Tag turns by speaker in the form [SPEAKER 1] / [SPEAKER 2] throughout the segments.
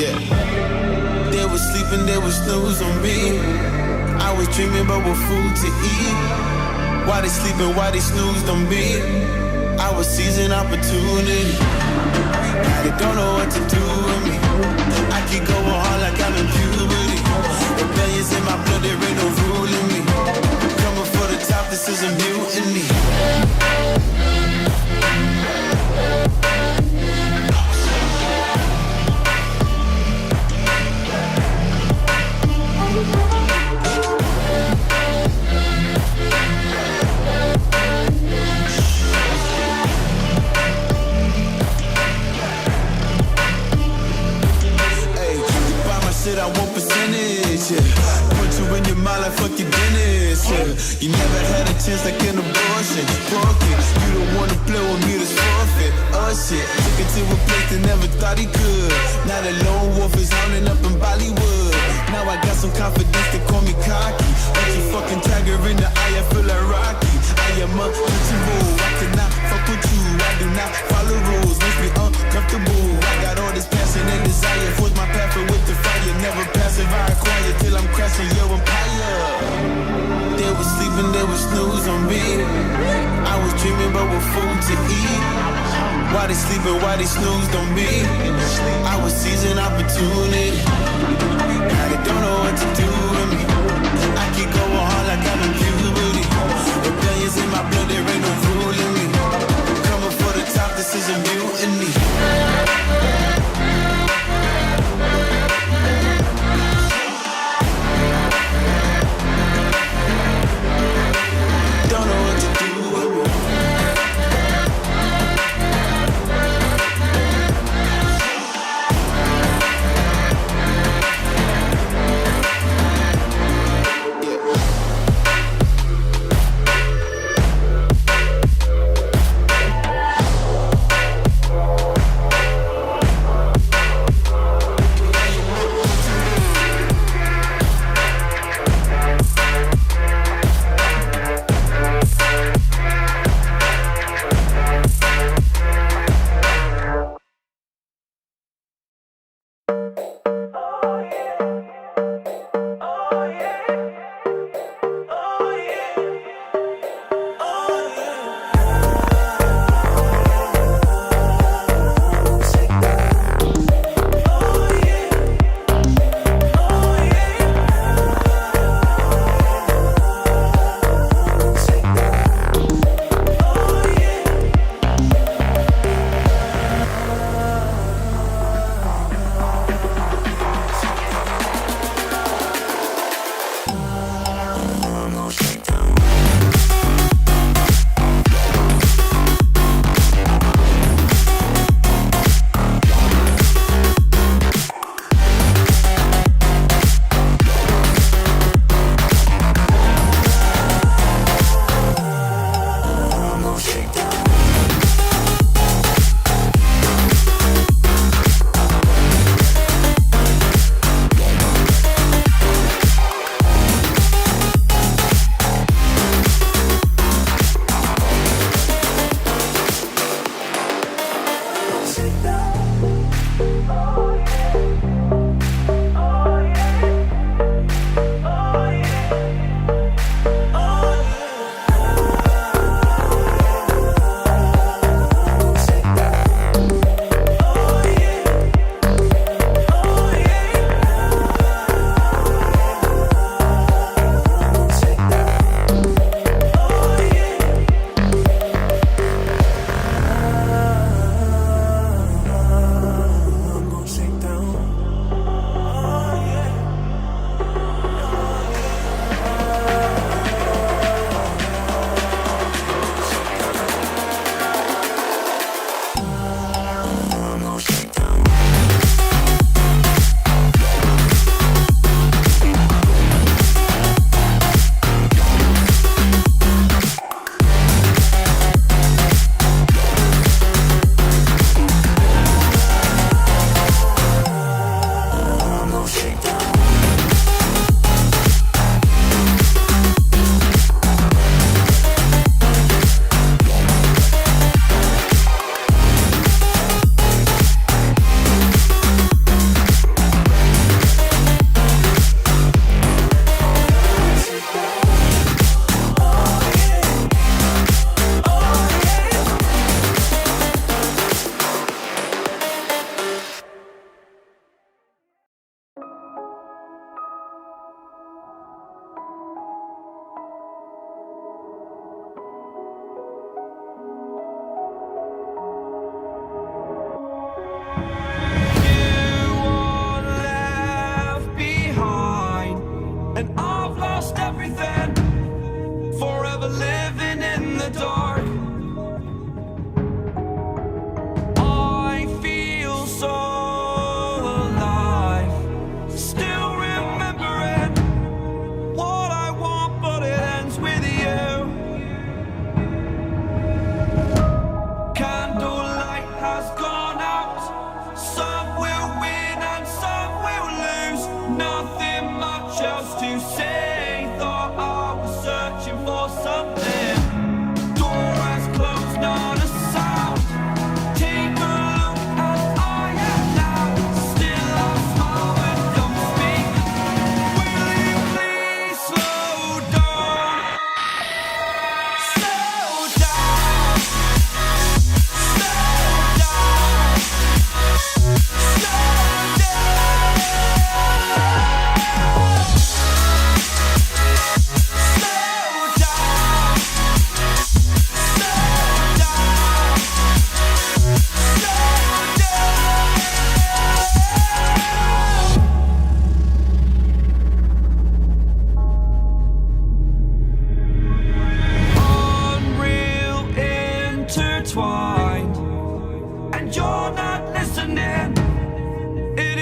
[SPEAKER 1] Yeah. They was sleeping, they was snooze on me. I was dreaming about what food to eat. Why they sleeping, why they snoozed on me? I was seizing opportunity. Now they don't know what to do with me. I keep going hard like I'm in puberty. Rebellions in my blood, there ain't no ruling me. Coming for the top, this is a mutiny. I want percentage, yeah. Put you in your mind like fuck your dentist, yeah. You never had a chance like an abortion. Broke it, you don't wanna play with me, this forfeit. Oh shit, took it to a place that never thought he could. Now the lone wolf is hounding up in Bollywood. Now I got some confidence, they call me cocky. Like you fucking tiger in the eye, I feel like Rocky. I am untouchable, I cannot fuck with you. I do not follow rules, makes me uncomfortable. I got all this passion and desire, force my path with the fire. Never passive, I acquire till I'm crashing your empire. They was sleeping, they was snooze on me. I was dreaming about what food to eat. Why they sleeping, why they snoozed on me? I was seizing opportunity. Now they don't know what to do with me. I keep going hard like I'm in puberty. Rebellions in my blood, there ain't no ruling me. Coming for the top, this is a mutiny.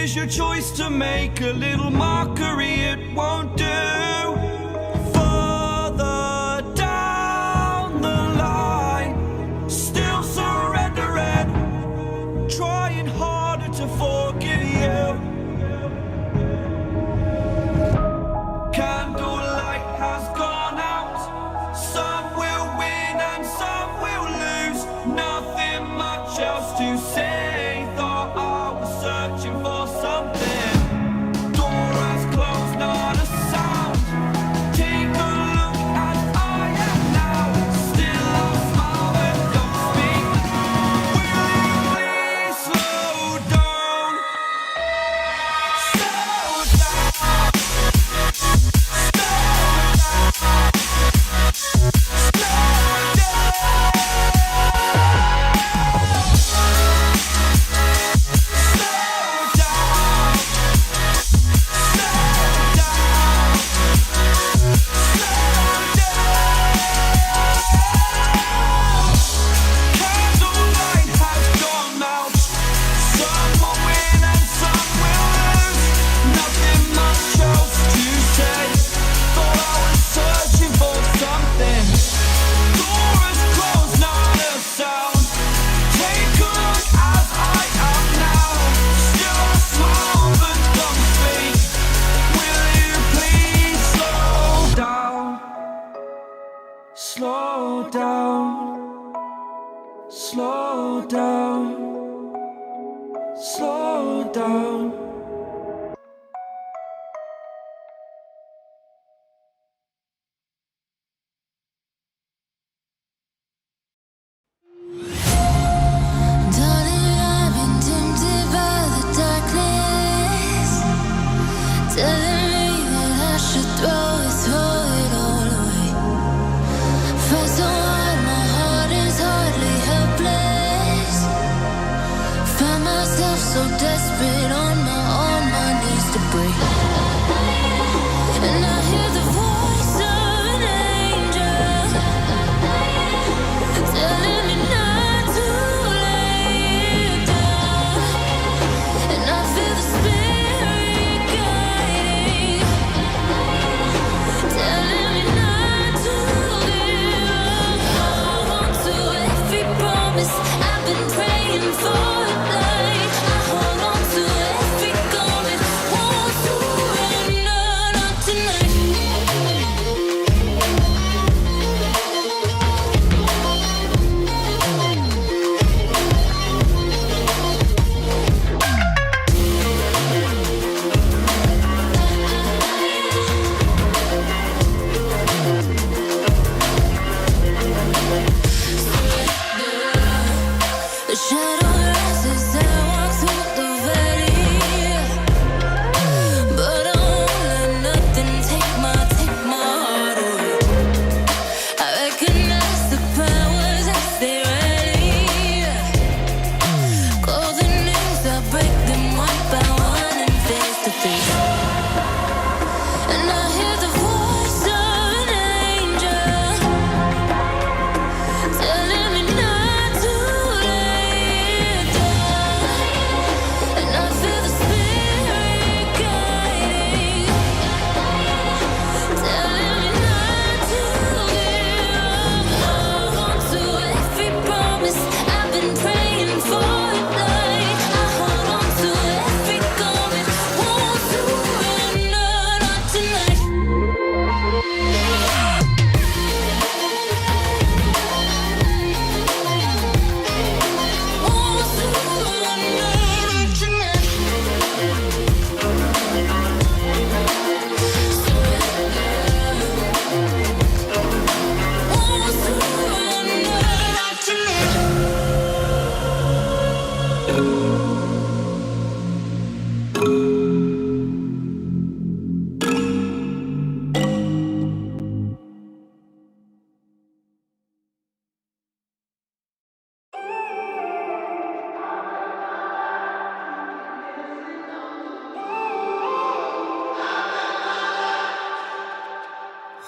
[SPEAKER 2] is your choice to make a little mockery, it won't do. Further down the line, still surrendering, trying harder to forgive you. Candlelight has gone out. Some will win and some will lose. Nothing much else to say. Thought I was searching for something. Door has closed, not a sound. Take a look as I am now. Still I smile and don't speak. Will you please slow down? Slow down. Slow down, slow down, slow down.
[SPEAKER 3] Darling, I've been tempted by the darkness, telling me that I should throw it all away. Fight so hard, my heart is hardly helpless. Find myself so desperate on my knees to break. And I hear the voice of an angel telling me not to lay it down. And I feel the spirit guiding, telling me not to give up. Hold on to every promise I've been praying for. Like I hold on to every garment, won't surrender, not tonight. The shadow rises and I walk through the valley, but I won't let nothing take my heart away. I recognize the powers as they rally, call the names, I break them one by one and face to face. And I hear the voice of an angel telling me not to lay it down. And I feel the spirit guiding, telling me not to give up. Hold on to every promise I've been praying for. Like I hold on to every garment, won't surrender, not tonight. Won't surrender, not tonight. Won't surrender, not tonight.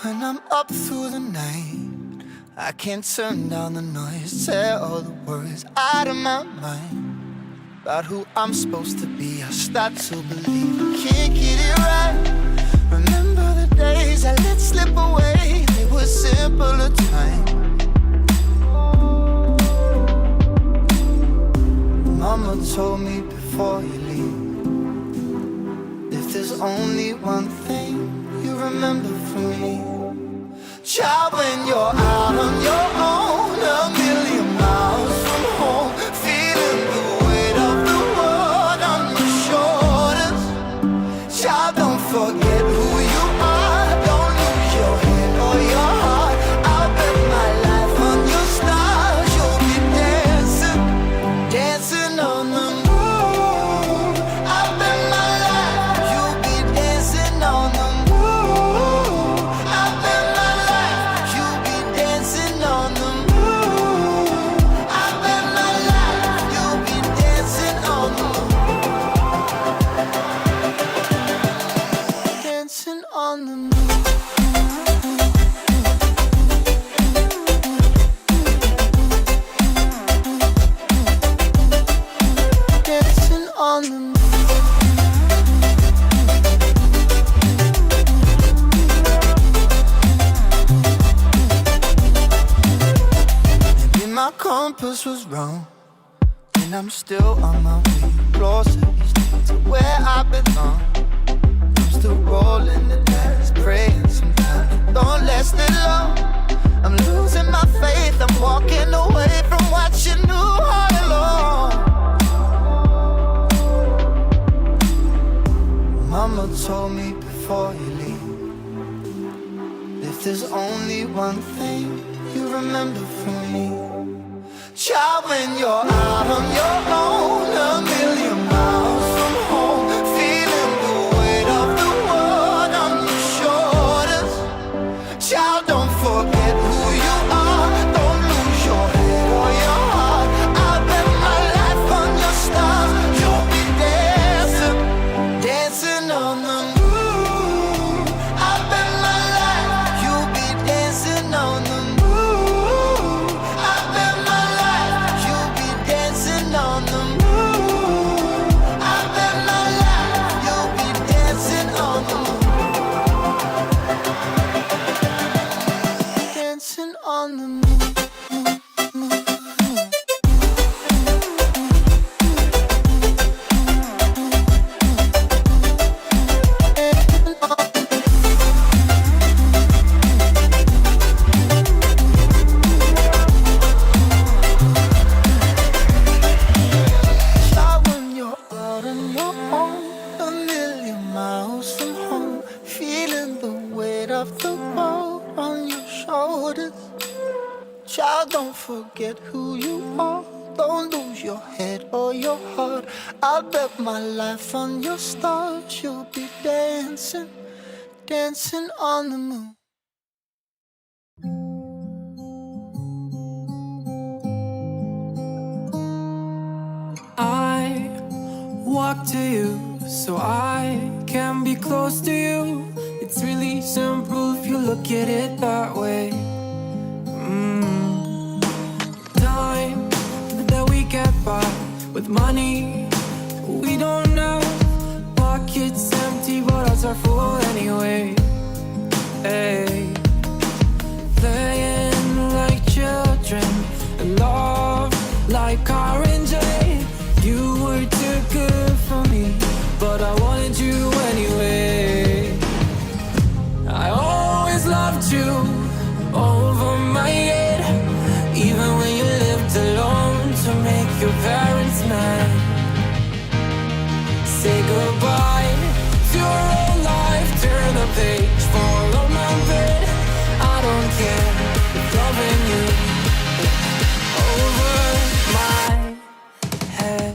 [SPEAKER 1] When I'm up through the night, I can't turn down the noise. Say all the words out of my mind.
[SPEAKER 4] about who I'm supposed to be. I start to believe I can't get it right. Remember the days I let slip away, they were simpler times. Mama told me before you leave, if there's only one thing you remember from me, child, when you're out on your own, a million miles from home, feeling the weight of the world on your shoulders. Child, don't forget who you are, don't lose your head or your heart. I'll bet my life on your stars, you'll be dancing, dancing on the moon. I'll bet my life you'll be dancing on the moon. I'll bet my life you'll be dancing on the moon. I'll bet my life you'll be dancing on the moon. Dancing on the moon. Dancing on the moon. Maybe my compass was wrong, and I'm still on my way closer each day to where I belong. I'm still rolling the dice, praying sometimes don't last it long. I'm losing my faith, I'm walking away from what you knew all along. Mama told me before you leave, if there's only one thing you remember from me, child, when you're out on your own, a million miles from home, feeling the weight of the world on your shoulders. Child, don't forget who you are, don't lose your head or your heart. I'll bet my life on your stars, you'll be dancing, dancing on the moon. I'll bet my life you'll be dancing on the moon. I'll bet my life you'll be dancing on the moon. I'll bet my life you'll be dancing on the moon. Dancing on the moon. Start when you're out on your own, a million miles from home, feeling the weight of the world on your shoulders. Child, don't forget who you are, don't lose your head or your heart. I'll bet my life on your stars, you'll be dancing, dancing on the moon.
[SPEAKER 2] I walk to you so I can be close to you. It's really simple if you look at it that way. Time that we get by with money we don't know. Pockets empty but hearts are full anyway. Hey, playing like children and love like R&J. You were too good for me, but I wanted you anyway. I always loved you over my head, even when you lived alone to make your parents mad. Say goodbye to your old life, turn the page, follow my bed. I don't care if loving you over my head.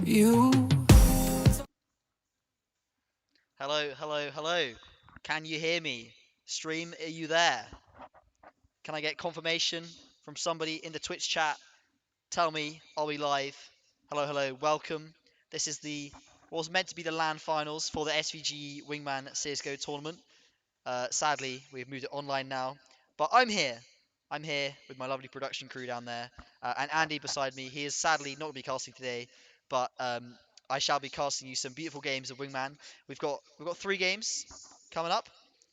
[SPEAKER 2] You
[SPEAKER 5] hello, hello. Can you hear me? Stream, are you there? Can I get confirmation from somebody in the Twitch chat? Tell me, are we live? Hello, hello, welcome. This is the what was meant to be the LAN finals for the SVG Wingman CSGO tournament. Sadly, we've moved it online now, but I'm here. I'm here with my lovely production crew down there, and Andy beside me. He is sadly not going to be casting today, but I shall be casting you some beautiful games of Wingman. We've got 3 games coming up.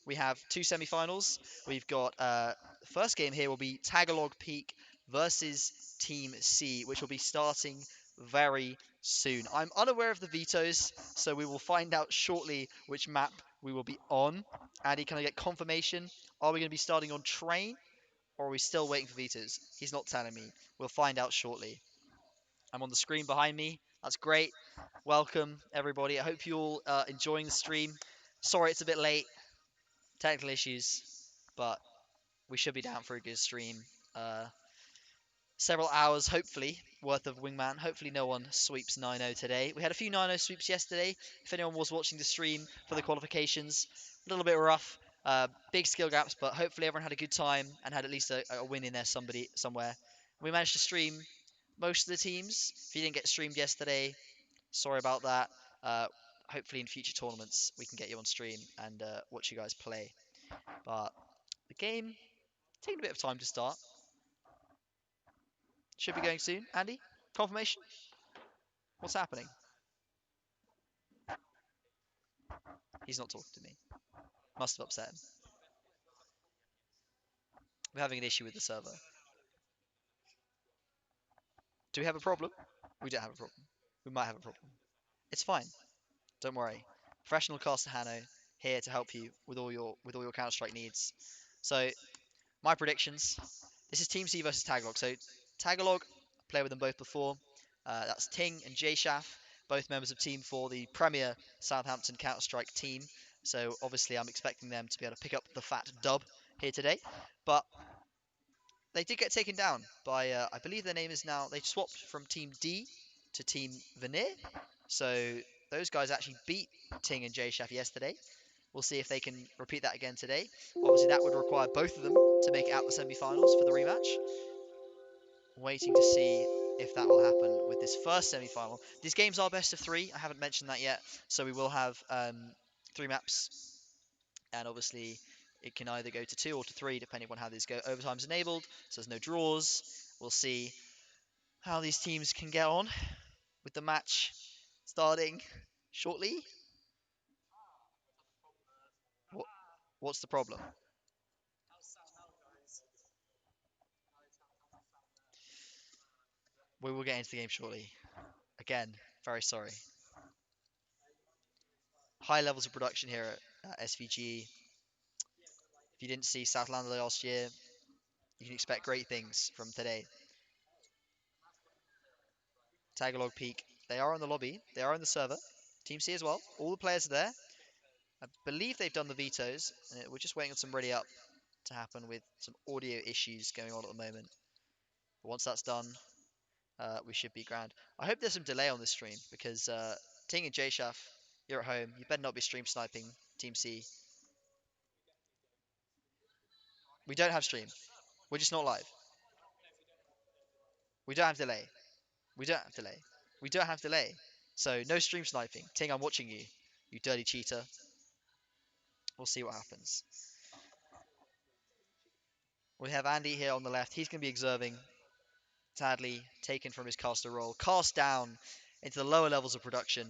[SPEAKER 5] We have 2 semi-finals. We've got the first game here will be Tagalog Peak versus Team C, which will be starting very soon. I'm unaware of the vetoes, so we will find out shortly which map we will be on. Andy, can I get confirmation? Are we going to be starting on train or are we still waiting for Vitas? He's not telling me. We'll find out shortly. I'm on the screen behind me. That's great. Welcome, everybody. I hope you're all enjoying the stream. Sorry it's a bit late. Technical issues, but we should be down for a good stream. Uh, Several hours, hopefully, worth of Wingman. Hopefully, no one sweeps 9-0 today. We had a few 9-0 sweeps yesterday. If anyone was watching the stream for the qualifications, a little bit rough, big skill gaps, but hopefully everyone had a good time and had at least a win in there somewhere. We managed to stream most of the teams. If you didn't get streamed yesterday, sorry about that. Uh, Hopefully, in future tournaments, we can get you on stream and watch you guys play. But the game taking a bit of time to start. Should be going soon. Andy, confirmation? What's happening? He's not talking to me. Must have upset him. We're having an issue with the server. Do we have a problem? We don't have a problem. We might have a problem. It's fine. Don't worry. Professional caster Hanno here to help you with all your Counter Strike needs. So my predictions. This is Team C versus Tagalog. So Tagalog, played with them both before. That's Ting and Jshaf, both members of Team 4, the Premier Southampton Counter Strike team. So obviously I'm expecting them to be able to pick up the fat dub here today. But they did get taken down by, I believe their name is now, they swapped from Team D to Team Veneer. So those guys actually beat Ting and Jshaf yesterday. We'll see if they can repeat that again today. Obviously, that would require both of them to make it out the semi-finals for the rematch. Waiting to see if that will happen with this first semi-final. These games are best of 3. I haven't mentioned that yet. So we will have 3 maps. And obviously, it can either go to 2 or to 3, depending on how these go. Overtime's enabled, so there's no draws. We'll see how these teams can get on with the match starting shortly. What, what's the problem? We will get into the game shortly. Again, very sorry. High levels of production here at SVG. If you didn't see Southland last year, you can expect great things from today. Tagalog Peak, they are in the lobby. They are in the server. Team C as well. All the players are there. I believe they've done the vetoes. And we're just waiting on some ready up to happen with some audio issues going on at the moment. But once that's done, we should be grand. I hope there's some delay on this stream because Ting and Jshaf, you're at home. You better not be stream sniping Team C. We don't have stream. We're just not live. We don't have delay. We don't have delay. We don't have delay. So no stream sniping. Ting, I'm watching you. You dirty cheater. We'll see what happens. We have Andy here on the left. He's going to be observing. Sadly, taken from his caster role. Cast down into the lower levels of production.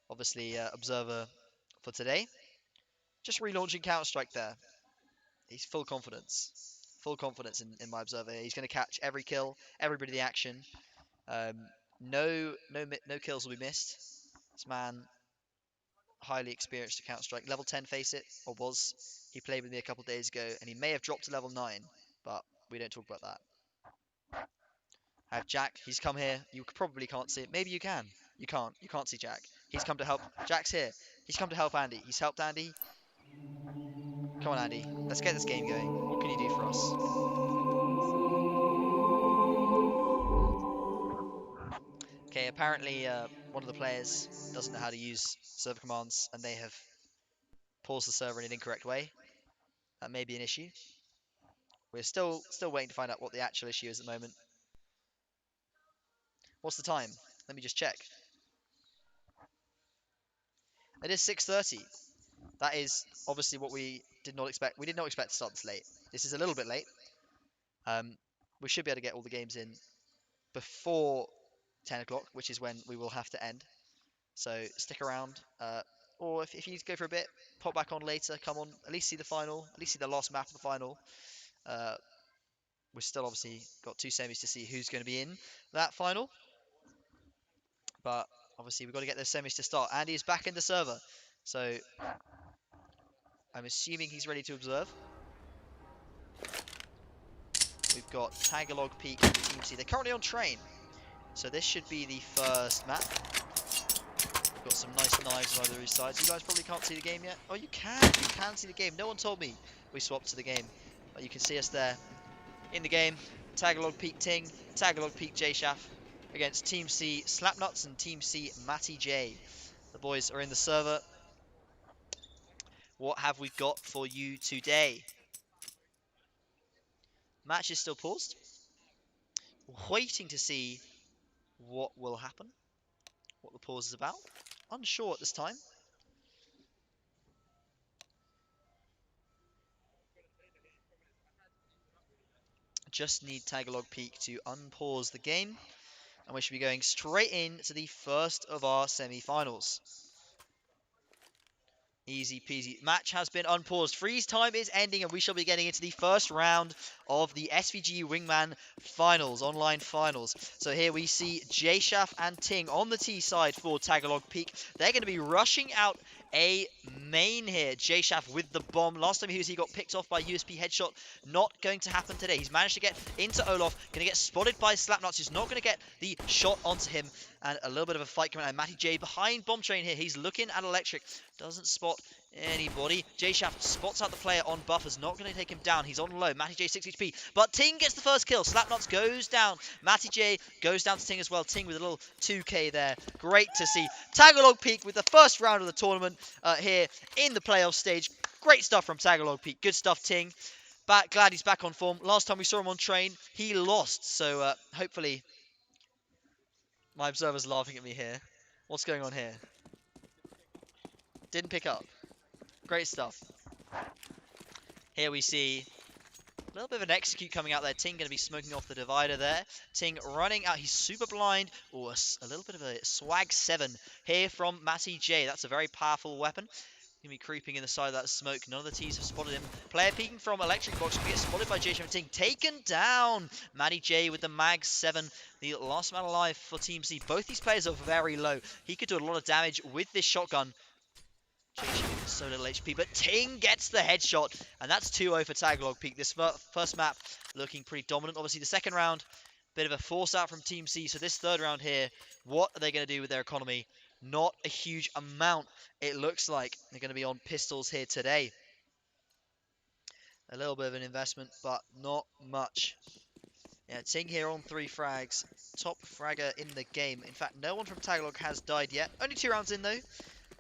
[SPEAKER 5] Obviously, observer for today. Just relaunching Counter-Strike there. He's full confidence. Full confidence in my observer. He's going to catch every kill, every bit of the action. No kills will be missed. This man, highly experienced at Counter-Strike. Level 10 face it, or was. He played with me a couple of days ago, and he may have dropped to level 9, but we don't talk about that. I have Jack. He's come here. You probably can't see it. Maybe you can. You can't. You can't see Jack. He's come to help. Jack's here. He's come to help Andy. He's helped Andy. Come on, Andy. Let's get this game going. What can you do for us? Okay, apparently one of the players doesn't know how to use server commands, and they have pause the server in an incorrect way. That may be an issue. We're still waiting to find out what the actual issue is at the moment. What's the time? Let me just check. It is 6:30. That is obviously what we did not expect. We did not expect to start this late. This is a little bit late. We should be able to get all the games in before 10 o'clock, which is when we will have to end. So stick around. Or if you need to go for a bit, pop back on later. Come on, at least see the final. At least see the last map of the final. We've still obviously got 2 semis to see who's going to be in that final. But obviously we've got to get those semis to start. Andy is back in the server. So I'm assuming he's ready to observe. We've got Tagalog Peak and Team C. They're currently on train. So this should be the first map. We've got some nice knives on either of these sides. You guys probably can't see the game yet. Oh, you can. You can see the game. No one told me we swapped to the game. But you can see us there in the game. Tagalog Peak Ting, Tagalog Peak J-Shaff against Team C Slapnuts and Team C Matty J. The boys are in the server. What have we got for you today? Match is still paused. Waiting to see what will happen. What the pause is about. Unsure at this time. Just need Tagalog Peak to unpause the game. And we should be going straight into the first of our semi-finals. Easy peasy. Match has been unpaused. Freeze time is ending and we shall be getting into the first round of the SVG Wingman finals, online finals. So here we see J-Shaff and Ting on the T side for Tagalog Peak. They're going to be rushing out a main here. J-Shaff with the bomb. Last time he got picked off by USP headshot. Not going to happen today. He's managed to get into Olaf. Going to get spotted by Slapnuts, who's not going to get the shot onto him. And a little bit of a fight coming out. Matty J behind Bomb Train here. He's looking at Electric. Doesn't spot anybody. J-Shaft spots out the player on buffers. Not going to take him down. He's on low. Matty J 6 HP. But Ting gets the first kill. Slapnuts goes down. Matty J goes down to Ting as well. Ting with a little 2k there. Great to see. Tagalog Peak with the first round of the tournament here in the playoff stage. Great stuff from Tagalog Peak. Good stuff, Ting. Glad he's back on form. Last time we saw him on train, he lost. So hopefully... My observer's laughing at me here. What's going on here? Didn't pick up. Great stuff. Here we see a little bit of an execute coming out there. Ting going to be smoking off the divider there. Ting running out. He's super blind. Oh, a little bit of a swag 7 here from Matty J. That's a very powerful weapon. Going to be creeping in the side of that smoke. None of the T's have spotted him. Player peeking from Electric Box. Going to get spotted by J. Ting. Taken down. Matty J with the Mag 7. The last man alive for Team C. Both these players are very low. He could do a lot of damage with this shotgun. J. So little HP. But Ting gets the headshot. And that's 2-0 for Tagalog Peak. This first map looking pretty dominant. Obviously the second round, bit of a force out from Team C. So this third round here, what are they going to do with their economy? Not a huge amount, it looks like. They're going to be on pistols here today. A little bit of an investment, but not much. Yeah, Ting here on 3 frags. Top fragger in the game. In fact, no one from Tagalog has died yet. Only 2 rounds in, though.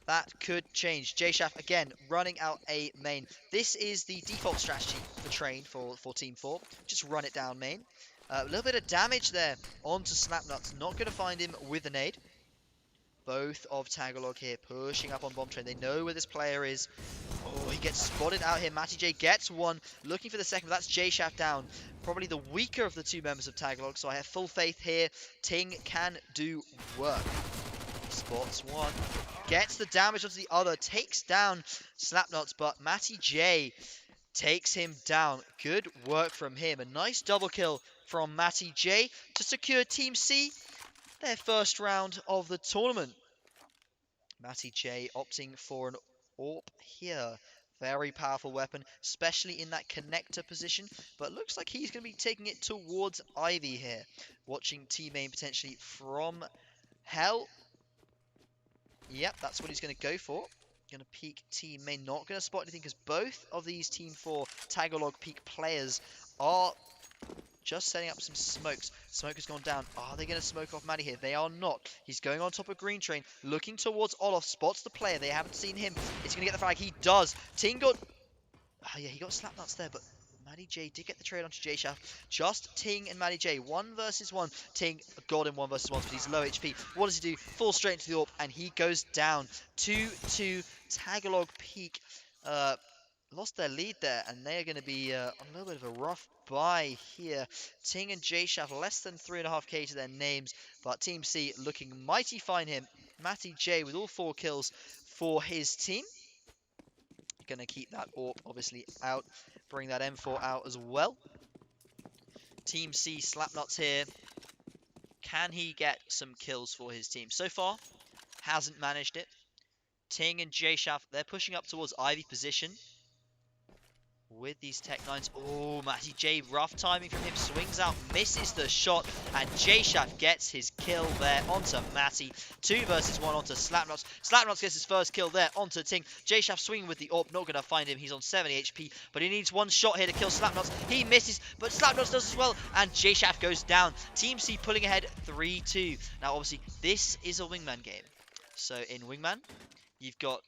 [SPEAKER 5] That could change. J-Shaff, again, running out a main. This is the default strategy for train for Team 4. Just run it down main. A little bit of damage there onto Slapnuts. Not going to find him with a nade. Both of Tagalog here pushing up on Bomb Train. They know where this player is. Oh, he gets spotted out here. Matty J gets one. Looking for the second. That's J-Shaft down. Probably the weaker of the 2 members of Tagalog. So I have full faith here. Ting can do work. Spots one. Gets the damage onto the other. Takes down Slapnuts. But Matty J takes him down. Good work from him. A nice double kill from Matty J to secure Team C their first round of the tournament. Matty J opting for an AWP here. Very powerful weapon, especially in that connector position. But looks like he's going to be taking it towards Ivy here. Watching T-Main potentially from Hell. Yep, that's what he's going to go for. Going to peek T-Main. Not going to spot anything because both of these Team 4 Tagalog Peak players are just setting up some smokes. Smoke has gone down. Are they going to smoke off Maddie here? They are not. He's going on top of Green Train, looking towards Olaf, spots the player. They haven't seen him. Is he going to get the frag? He does. Ting got... Oh, yeah, he got slapnuts there, but Matty J did get the trade onto J Shaft. Just Ting and Matty J. 1 versus 1. Ting got him 1 versus 1, but he's low HP. What does he do? Falls straight into the AWP, and he goes down. 2-2 Tagalog Peak. Lost their lead there, and they are going to be on a little bit of a rough bye here. Ting and J Shaft less than 3.5k to their names, but Team C looking mighty fine here. Matty J with all 4 kills for his team. Gonna keep that AWP obviously out, bring that M4 out as well. Team C Slapnuts here. Can he get some kills for his team? So far, hasn't managed it. Ting and J Shaft, they're pushing up towards Ivy position with these Tech 9s. Oh, Matty J, rough timing from him, swings out, misses the shot, and J Shaft gets his kill there onto Matty. 2 versus 1 onto Slapnuts. Slapnuts gets his first kill there onto Ting. J Shaft swinging with the AWP, not going to find him. He's on 70 HP, but he needs 1 shot here to kill Slapnuts. He misses, but Slapnuts does as well, and J Shaft goes down. Team C pulling ahead 3-2. Now, obviously, this is a Wingman game. So, in Wingman, you've got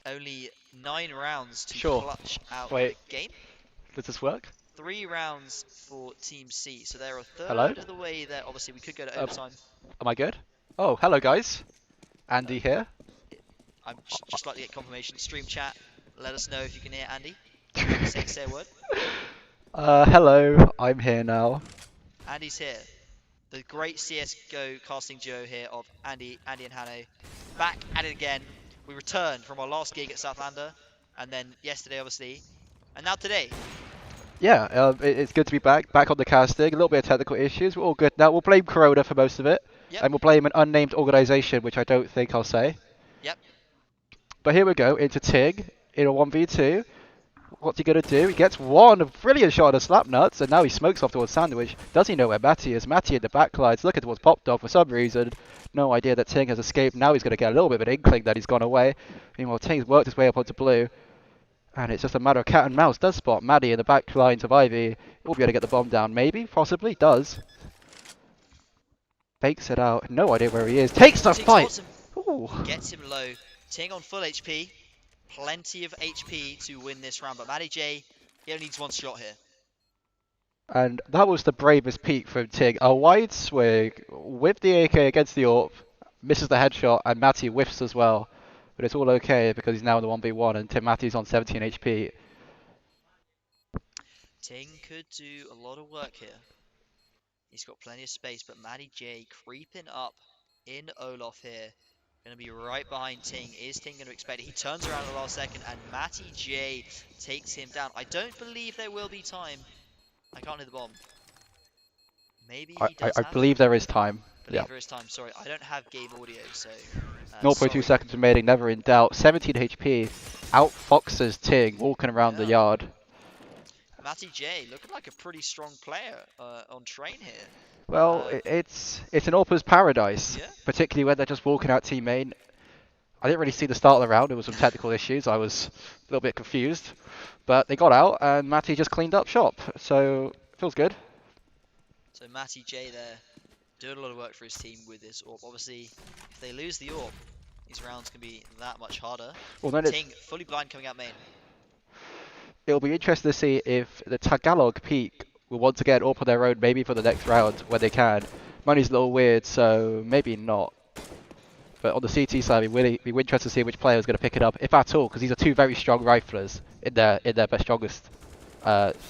[SPEAKER 5] only 9 rounds to clutch out the game.
[SPEAKER 6] Does this work?
[SPEAKER 5] 3 rounds for Team C, so they're a third
[SPEAKER 6] Hello?
[SPEAKER 5] of the way there. Obviously, we could go to overtime.
[SPEAKER 6] Am I good? Oh, hello guys. Andy here.
[SPEAKER 5] I'm just like to get confirmation. Stream chat, let us know if you can hear Andy. Say a word.
[SPEAKER 6] Hello, I'm here now.
[SPEAKER 5] Andy's here. The great CSGO casting duo here of Andy and Hano. Back at it again. We returned from our last gig at Southlander, and then yesterday, obviously, and now today.
[SPEAKER 6] Yeah, it's good to be back on the casting. A little bit of technical issues. We're all good now. We'll blame Corona for most of it, and we'll blame an unnamed organisation, which I don't think I'll say.
[SPEAKER 5] Yep.
[SPEAKER 6] But here we go into Tig in a 1v2. What's he going to do? He gets one brilliant shot at Slapnuts, and now he smokes off towards Sandwich. Does he know where Matty is? Matty in the backlines, looking towards Pop Dog for some reason. No idea that Ting has escaped. Now he's going to get a little bit of an inkling that he's gone away. Meanwhile, Ting's worked his way up onto blue. And it's just a matter of cat and mouse. Does spot Maddie in the back lines of Ivy. Will be able to get the bomb down. Maybe, possibly, does. Bakes it out. No idea where he is. Takes the fight.
[SPEAKER 5] Gets him low. Ting on full HP. Plenty of HP to win this round. But Matty J, he only needs 1 shot here.
[SPEAKER 6] And that was the bravest peak from Tig. A wide swing with the AK against the AWP. Misses the headshot, and Matty whiffs as well. But it's all okay because he's now in the 1v1 and Tim Matthews on 17 HP.
[SPEAKER 5] Ting could do a lot of work here. He's got plenty of space, but Matty J creeping up in Olaf here. Going to be right behind Ting. Is Ting going to expect it? He turns around at the last second, and Matty J takes him down. I don't believe there will be time. I can't hit the bomb. Maybe he does
[SPEAKER 6] I believe there is time.
[SPEAKER 5] There is time. Sorry, I don't have game audio, so...
[SPEAKER 6] 0.2 seconds remaining, never in doubt. 17 HP, outfoxes Ting, walking around the yard.
[SPEAKER 5] Matty J looking like a pretty strong player on train here.
[SPEAKER 6] Well, it's an AWPer's paradise, particularly when they're just walking out team main. I didn't really see the start of the round, there was some technical issues, I was a little bit confused. But they got out, and Matty just cleaned up shop, so feels good.
[SPEAKER 5] So Matty J there, doing a lot of work for his team with this AWP. Obviously, if they lose the AWP, these rounds can be that much harder.
[SPEAKER 6] Well, then
[SPEAKER 5] Ting fully blind coming out main.
[SPEAKER 6] It'll be interesting to see if the Tagalog Peak will want to get AWP on their own, maybe for the next round when they can. Money's a little weird, so maybe not. But on the CT side, we're interested to see which player is going to pick it up, if at all, because these are 2 very strong riflers in their best, strongest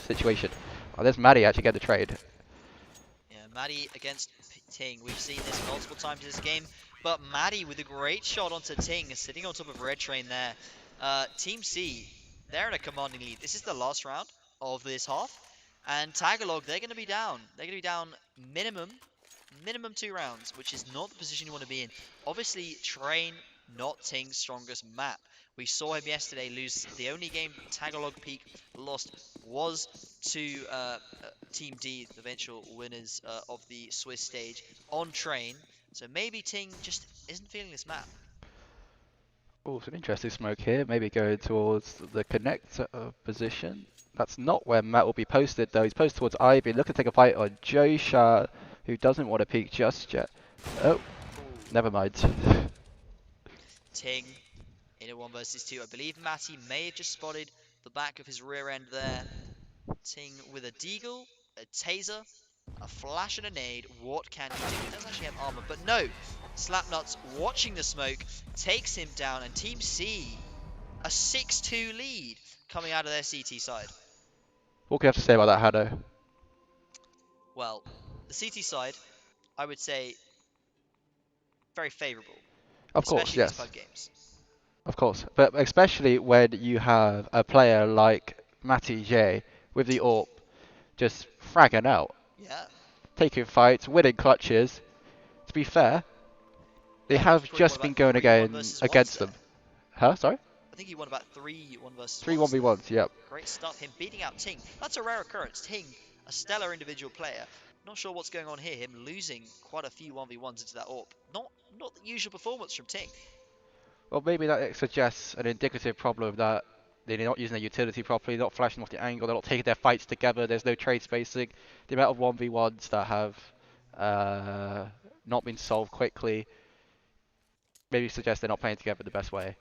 [SPEAKER 6] situation. Oh, there's Maddie actually getting the trade.
[SPEAKER 5] Yeah, Maddie against Ting. We've seen this multiple times in this game, but Maddie with a great shot onto Ting, sitting on top of Red Train there. Team C, they're in a commanding lead. This is the last round of this half, and Tagalog, they're going to be down. They're going to be down minimum 2 rounds, which is not the position you want to be in. Obviously, Train, not Ting's strongest map. We saw him yesterday lose. The only game Tagalog Peak lost was to Team D, the eventual winners of the Swiss stage, on Train. So maybe Ting just isn't feeling this map.
[SPEAKER 6] Oh, it's an interesting smoke here. Maybe going towards the connector position. That's not where Matt will be posted, though. He's posted towards Ivy. Looking to take a fight on Joe Shah, who doesn't want to peek just yet. Oh,
[SPEAKER 5] Ooh,
[SPEAKER 6] never mind.
[SPEAKER 5] Ting in a 1 versus 2. I believe Matty may have just spotted the back of his rear end there. Ting with a deagle, a taser, a flash and a nade. What can he do? He does actually have armor, but no. Slapnuts watching the smoke takes him down, and Team C a 6-2 lead coming out of their CT side.
[SPEAKER 6] What can you have to say about that, Hado?
[SPEAKER 5] Well, the CT side, I would say, very favourable,
[SPEAKER 6] Of course,
[SPEAKER 5] especially these
[SPEAKER 6] yes.
[SPEAKER 5] pub games.
[SPEAKER 6] Of course. But especially when you have a player like Matty J with the AWP just fragging out,
[SPEAKER 5] Yeah,
[SPEAKER 6] taking fights, winning clutches. To be fair, they
[SPEAKER 5] yeah. I think he
[SPEAKER 6] have
[SPEAKER 5] probably won
[SPEAKER 6] just been
[SPEAKER 5] about
[SPEAKER 6] going
[SPEAKER 5] three one
[SPEAKER 6] again
[SPEAKER 5] versus ones
[SPEAKER 6] against them.
[SPEAKER 5] there.
[SPEAKER 6] Huh? Sorry?
[SPEAKER 5] I think he won about three 1 versus 1s
[SPEAKER 6] Three
[SPEAKER 5] there.
[SPEAKER 6] 1v1s, yep.
[SPEAKER 5] Great stuff. Him beating out Ting. That's a rare occurrence. Ting, a stellar individual player. Not sure what's going on here. Him losing quite a few 1v1s into that AWP. Not the usual performance from Ting.
[SPEAKER 6] Well, maybe that suggests an indicative problem that they're not using their utility properly, not flashing off the angle, they're not taking their fights together, there's no trade spacing. The amount of 1v1s that have uh, not been solved quickly maybe suggests they're not playing together the best way.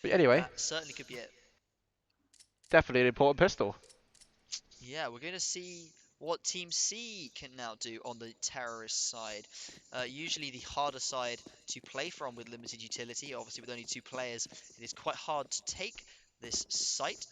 [SPEAKER 6] But anyway,
[SPEAKER 5] That certainly could be it.
[SPEAKER 6] definitely an important pistol.
[SPEAKER 5] Yeah, we're going to see what Team C can now do on the terrorist side. Usually the harder side to play from with limited utility. Obviously with only 2 players, it is quite hard to take this site.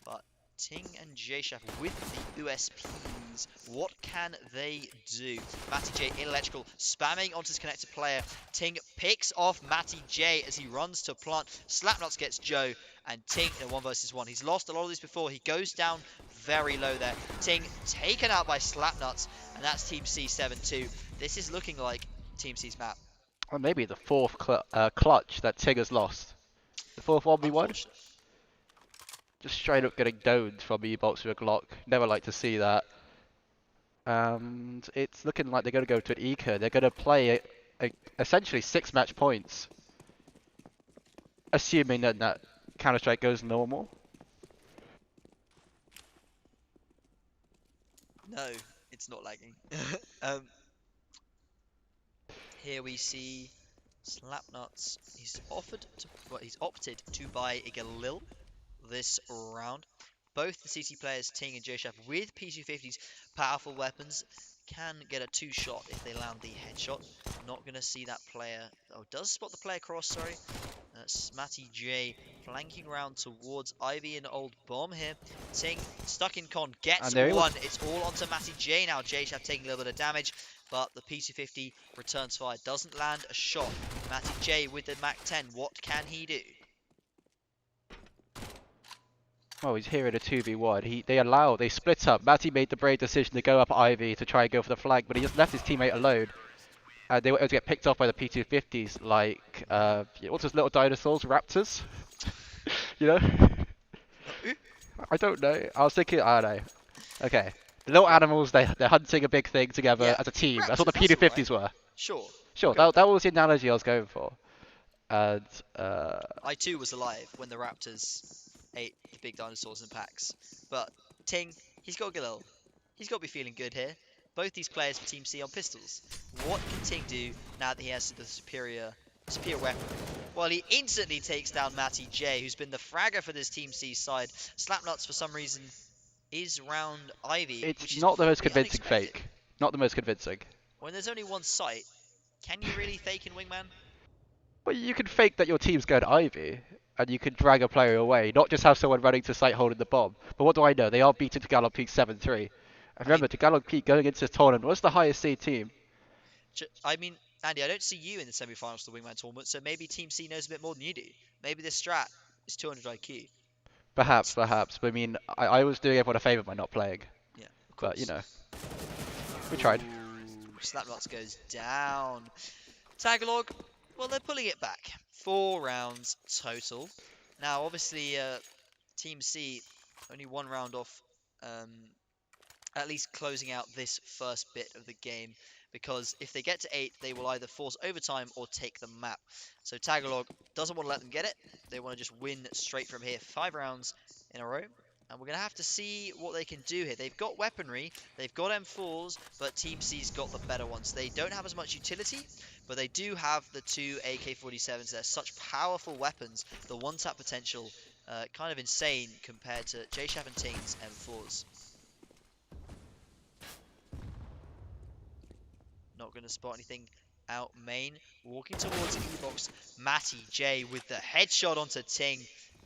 [SPEAKER 5] But Ting and J-Chef with the USPs, what can they do? Matty J in electrical, spamming onto his connected player. Ting picks off Matty J as he runs to plant. Slapnuts gets Joe, and Ting in a 1 versus 1. He's lost a lot of this before. He goes down very low there. Ting taken out by Slapnuts, and that's Team C 7-2. This is looking like Team C's map.
[SPEAKER 6] Or maybe the fourth clutch that Tigger's lost. The fourth 1v1?
[SPEAKER 5] Unfortunate.
[SPEAKER 6] Just straight up getting domed from E-Box with a Glock. Never like to see that. And it's looking like they're going to go to an Eco. They're going to play essentially 6 match points. Assuming that Counter-Strike goes normal.
[SPEAKER 5] No, it's not lagging. um, Here we see Slapnuts. He's opted to buy a Galil this round. Both the CT players, Ting and J-Chef, with P250's powerful weapons, can get a 2-shot if they land the headshot. Not going to see that player. Oh, does spot the player cross, sorry. Matty J flanking round towards Ivy and Old Bomb here. Ting stuck in con, gets
[SPEAKER 6] And there he was.
[SPEAKER 5] one. It's all onto Matty J now. J-Chef taking a little bit of damage, but the P250 returns fire. Doesn't land a shot. Matty J with the Mac 10. What can he do?
[SPEAKER 6] Oh, he's here in a 2v1. They split up. Matty made the brave decision to go up Ivy to try and go for the flag, but he just left his teammate alone. And they were able to get picked off by the P250s like, what's those little dinosaurs? Raptors? You know? I don't know. I was thinking, I don't know. Okay. The little animals, they're hunting a big thing together
[SPEAKER 5] Yeah,
[SPEAKER 6] as a team. That's
[SPEAKER 5] Raptors,
[SPEAKER 6] what the
[SPEAKER 5] that's
[SPEAKER 6] P250s were.
[SPEAKER 5] Sure.
[SPEAKER 6] Sure,
[SPEAKER 5] Go with
[SPEAKER 6] that was the analogy I was going for. And,
[SPEAKER 5] I too was alive when the Raptors ate the big dinosaurs in packs. But Ting, he's got Galil. He's got to be feeling good here. Both these players for Team C on pistols. What can Ting do now that he has the superior weapon? Well, he instantly takes down Matty J, who's been the fragger for this Team C side. Slapnuts, for some reason, is round Ivy,
[SPEAKER 6] it's
[SPEAKER 5] which is
[SPEAKER 6] not the most
[SPEAKER 5] pretty
[SPEAKER 6] convincing
[SPEAKER 5] unexpected.
[SPEAKER 6] fake. Not the most convincing.
[SPEAKER 5] When there's only one site, can you really fake in Wingman?
[SPEAKER 6] Well, you can fake that your team's going Ivy, and you can drag a player away, not just have someone running to site holding the bomb. But what do I know? They are beating Tagalog Peak 7-3. And
[SPEAKER 5] I mean,
[SPEAKER 6] remember, Tagalog Peak going into this tournament was the highest seed team.
[SPEAKER 5] Andy, I don't see you in the semi-finals of the Wingman tournament, so maybe Team C knows a bit more than you do. Maybe this strat is 200 IQ.
[SPEAKER 6] Perhaps. But I mean, I was doing everyone a favour by not playing.
[SPEAKER 5] Yeah, of
[SPEAKER 6] But, you
[SPEAKER 5] course.
[SPEAKER 6] know, we tried.
[SPEAKER 5] Ooh, Slapnuts goes down. Tagalog, well, they're pulling it back. 4 rounds total. Now, obviously, Team C only 1 round off, at least closing out this first bit of the game, because if they get to 8, they will either force overtime or take the map. So Tagalog doesn't want to let them get it. They want to just win straight from here. 5 rounds in a row. And we're going to have to see what they can do here. They've got weaponry, they've got M4s, but Team C's got the better ones. They don't have as much utility, but they do have the two AK-47s. They're such powerful weapons. The one-tap potential, kind of insane compared to JShav and Ting's M4s. Not going to spot anything out main. Walking towards E-box, Matty J with the headshot onto Ting.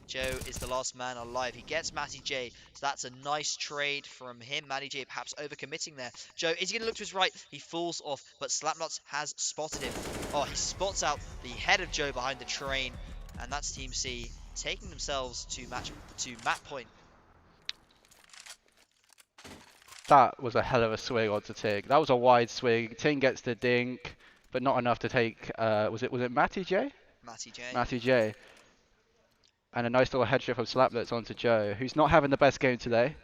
[SPEAKER 5] Joe is the last man alive. He gets Matty J, so that's a nice trade from him. Matty J perhaps overcommitting there. Joe, is he going to look to his right? He falls off, but Slapnuts has spotted him. Oh, he spots out the head of Joe behind the train, and that's Team C taking themselves to map point.
[SPEAKER 6] That was a hell of a swing onto Ting. That was a wide swing. Ting gets the dink, but not enough to take. Was it Matty J?
[SPEAKER 5] Matty J.
[SPEAKER 6] Matty J. And a nice little headshot from Slapnuts onto Joe, who's not having the best game today.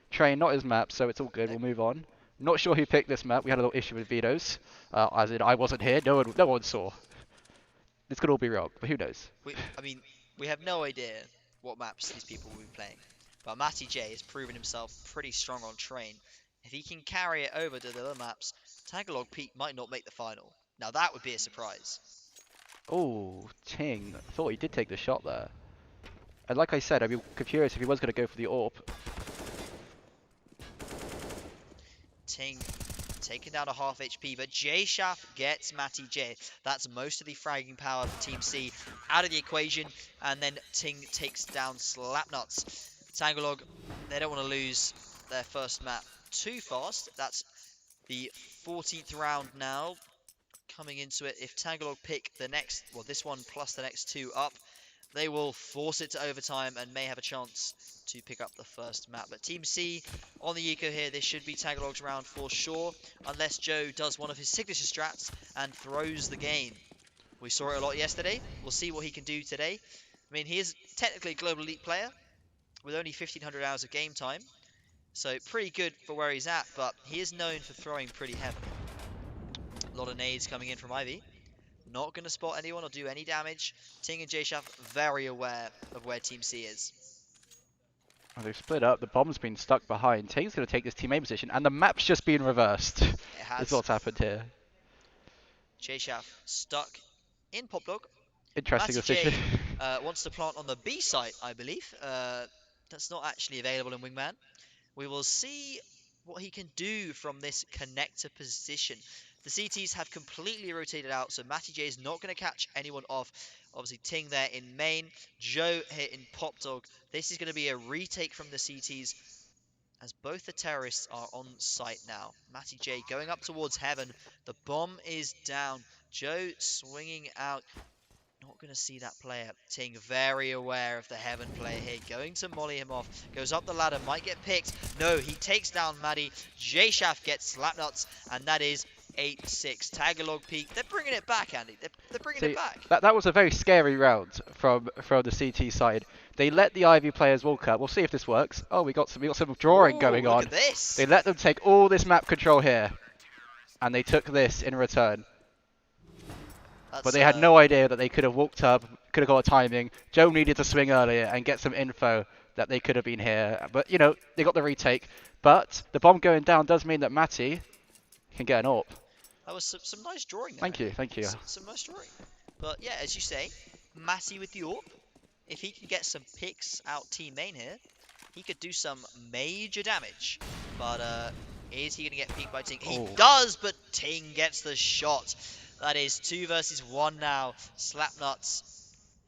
[SPEAKER 6] Train, not his map, so it's all good. We'll move on. Not sure who picked this map. We had a little issue with vetoes. As in, I wasn't here. No one saw. This could all be wrong, but who knows?
[SPEAKER 5] I mean, we have no idea what maps these people will be playing. But Matty J has proven himself pretty strong on train. If he can carry it over to the other maps, Tagalog Peak might not make the final. Now that would be a surprise.
[SPEAKER 6] Oh, Ting. I thought he did take the shot there. And like I said, I'd be curious if he was going to go for the AWP.
[SPEAKER 5] Ting taken down to half HP, but JShav gets Matty J. That's most of the fragging power for Team C out of the equation, and then Ting takes down Slapnuts. Tagalog, they don't want to lose their first map too fast. That's the 14th round now. Coming into it, if Tagalog pick the next, well, this one plus the next two up, they will force it to overtime and may have a chance to pick up the first map. But Team C on the eco here, this should be Tagalog's round for sure, unless Joe does one of his signature strats and throws the game. We saw it a lot yesterday. We'll see what he can do today. I mean, he is technically a global elite player with only 1,500 hours of game time, so pretty good for where he's at, but he is known for throwing pretty heavily. A lot of nades coming in from Ivy. Not going to spot anyone or do any damage. Ting and JShav very aware of where Team C is.
[SPEAKER 6] Oh, they've split up. The bomb's been stuck behind. Ting's going to take this team A position, and the map's just been reversed.
[SPEAKER 5] It has.
[SPEAKER 6] That's what's happened here.
[SPEAKER 5] JShav stuck in Pop Dog.
[SPEAKER 6] Interesting
[SPEAKER 5] Matty J,
[SPEAKER 6] decision.
[SPEAKER 5] wants to plant on the B site, I believe. That's not actually available in Wingman. We will see what he can do from this connector position. The CTs have completely rotated out, so Matty J is not going to catch anyone off. Obviously, Ting there in main, Joe here in Pop Dog. This is going to be a retake from the CTs, as both the terrorists are on site now. Matty J going up towards heaven. The bomb is down. Joe swinging out. Not going to see that player. Ting very aware of the heaven player here. Going to molly him off. Goes up the ladder. Might get picked. No, he takes down Maddie. JShav gets Slapnuts. And that is 8-6. Tagalog Peak. They're bringing it back, Andy. They're bringing it back.
[SPEAKER 6] That was a very scary round from the CT side. They let the Ivy players walk up. We'll see if this works. Oh, we got some drawing going on.
[SPEAKER 5] Look at this.
[SPEAKER 6] They let them take all this map control here. And they took this in return. But they had no idea that they could have walked up, could have got a timing. Joe needed to swing earlier and get some info that they could have been here. But, you know, they got the retake. But the bomb going down does mean that Matty can get an AWP.
[SPEAKER 5] That was some nice drawing there.
[SPEAKER 6] Thank you.
[SPEAKER 5] Some nice drawing. But, yeah, as you say, Matty with the AWP. If he can get some picks out team main here, he could do some major damage. But is he going to get peeked by Ting? He does, but Ting gets the shot. That is 2 versus 1 now. Slapnuts.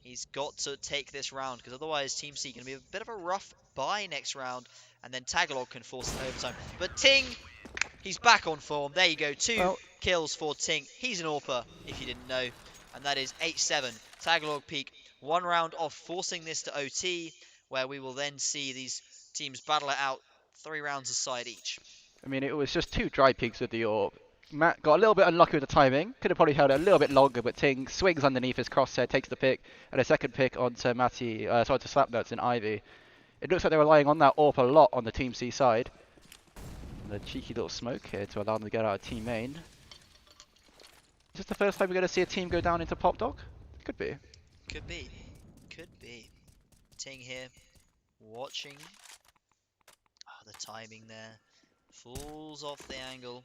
[SPEAKER 5] He's got to take this round, because otherwise Team C going to be a bit of a rough bye next round, and then Tagalog can force it overtime. But Ting, he's back on form. There you go. 2 kills for Ting. He's an AWPer, if you didn't know. And that is 8-7. Tagalog Peak. 1 round of forcing this to OT, where we will then see these teams battle it out 3 rounds aside each.
[SPEAKER 6] I mean, it was just 2 dry peaks with the AWP. Matt got a little bit unlucky with the timing. Could have probably held it a little bit longer, but Ting swings underneath his crosshair, takes the pick, and a second pick onto to Slapnuts and Ivy. It looks like they're relying on that AWP a lot on the Team C side. And the cheeky little smoke here to allow them to get out of team main. Is this the first time we're going to see a team go down into Pop Dog? Could be.
[SPEAKER 5] Could be. Could be. Ting here, watching the timing there. Falls off the angle.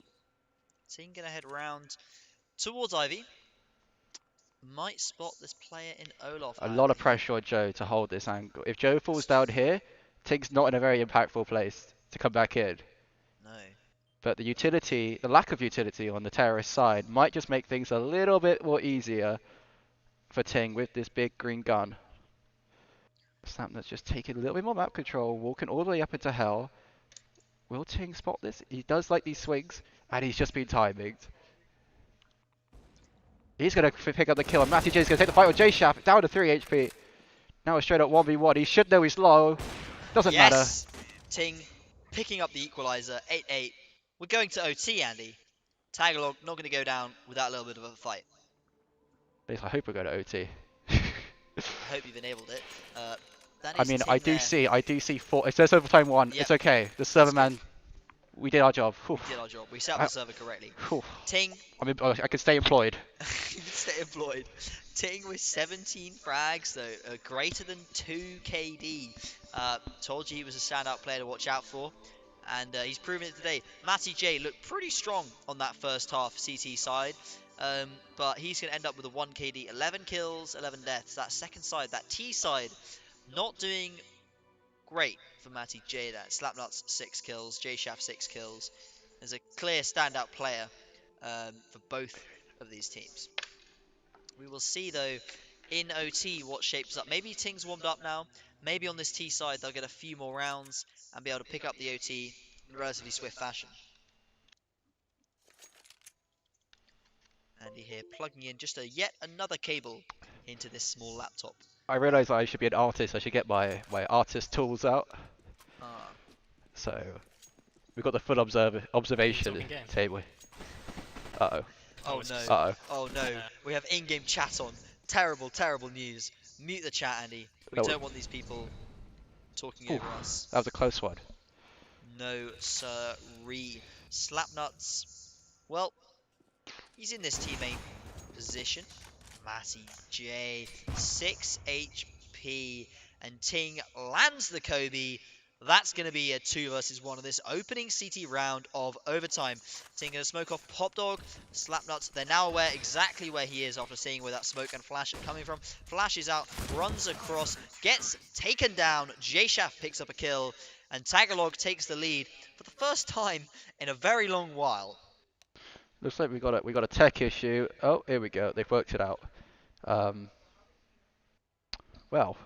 [SPEAKER 5] Ting gonna head round towards Ivy. Might spot this player in Olaf,
[SPEAKER 6] A lot
[SPEAKER 5] however.
[SPEAKER 6] of pressure on Joe to hold this angle. If Joe falls down here, Tig's not in a very impactful place to come back in.
[SPEAKER 5] No.
[SPEAKER 6] But the utility, the lack of utility on the terrorist side might just make things a little bit more easier for Ting with this big green gun. Snapnut's just taking a little bit more map control, walking all the way up into hell. Will Ting spot this? He does like these swings, and he's just been timing. He's going to pick up the kill, and Matty J's going to take the fight with J-Shaft, down to 3 HP. Now a straight up 1v1. He should know he's low. Doesn't matter.
[SPEAKER 5] Yes! Ting picking up the equalizer, 8-8. We're going to OT, Andy. Tagalog not going to go down without a little bit of a fight.
[SPEAKER 6] At least I hope we're going to OT.
[SPEAKER 5] I hope you've enabled it. That
[SPEAKER 6] I
[SPEAKER 5] is
[SPEAKER 6] mean,
[SPEAKER 5] Ting there.
[SPEAKER 6] I do see 4. It says overtime 1.
[SPEAKER 5] Yep.
[SPEAKER 6] It's okay. The server man, we did our job.
[SPEAKER 5] We did our job. We set up the server correctly. Ting.
[SPEAKER 6] I mean, I can stay employed.
[SPEAKER 5] Stay employed. Ting with 17 frags, though, greater than 2 KD. Told you he was a standout player to watch out for, and he's proven it today. Matty J looked pretty strong on that first half CT side, but he's going to end up with a 1 KD, 11 kills, 11 deaths. That second side, that T side, not doing great for Matty J. That Slapnuts 6 kills, J Shaft 6 kills. There's a clear standout player for both of these teams. We will see, though, in OT what shapes up. Maybe Ting's warmed up now. Maybe on this T side they'll get a few more rounds and be able to pick up the OT in relatively swift fashion. Andy here plugging in just yet another cable into this small laptop.
[SPEAKER 6] I realise I should be an artist. I should get my artist tools out. So, we've got the full observation table. Uh-oh.
[SPEAKER 5] Oh no.
[SPEAKER 6] Uh-oh.
[SPEAKER 5] Oh no. We have in-game chat on. Terrible, terrible news. Mute the chat, Andy. We don't want these people talking over us.
[SPEAKER 6] That was a close one.
[SPEAKER 5] No, sir-ree. Slapnuts. Well, he's in this teammate position. Matty J, 6 HP, and Ting lands the Kobe. That's going to be a 2 versus 1 of this opening CT round of overtime. Ting going to smoke off Pop Dog, Slapnuts. They're now aware exactly where he is after seeing where that smoke and flash are coming from. Flashes out, runs across, gets taken down. J-Shaft picks up a kill, and Tagalog takes the lead for the first time in a very long while.
[SPEAKER 6] Looks like we got a tech issue. Oh, here we go. They've worked it out. Well,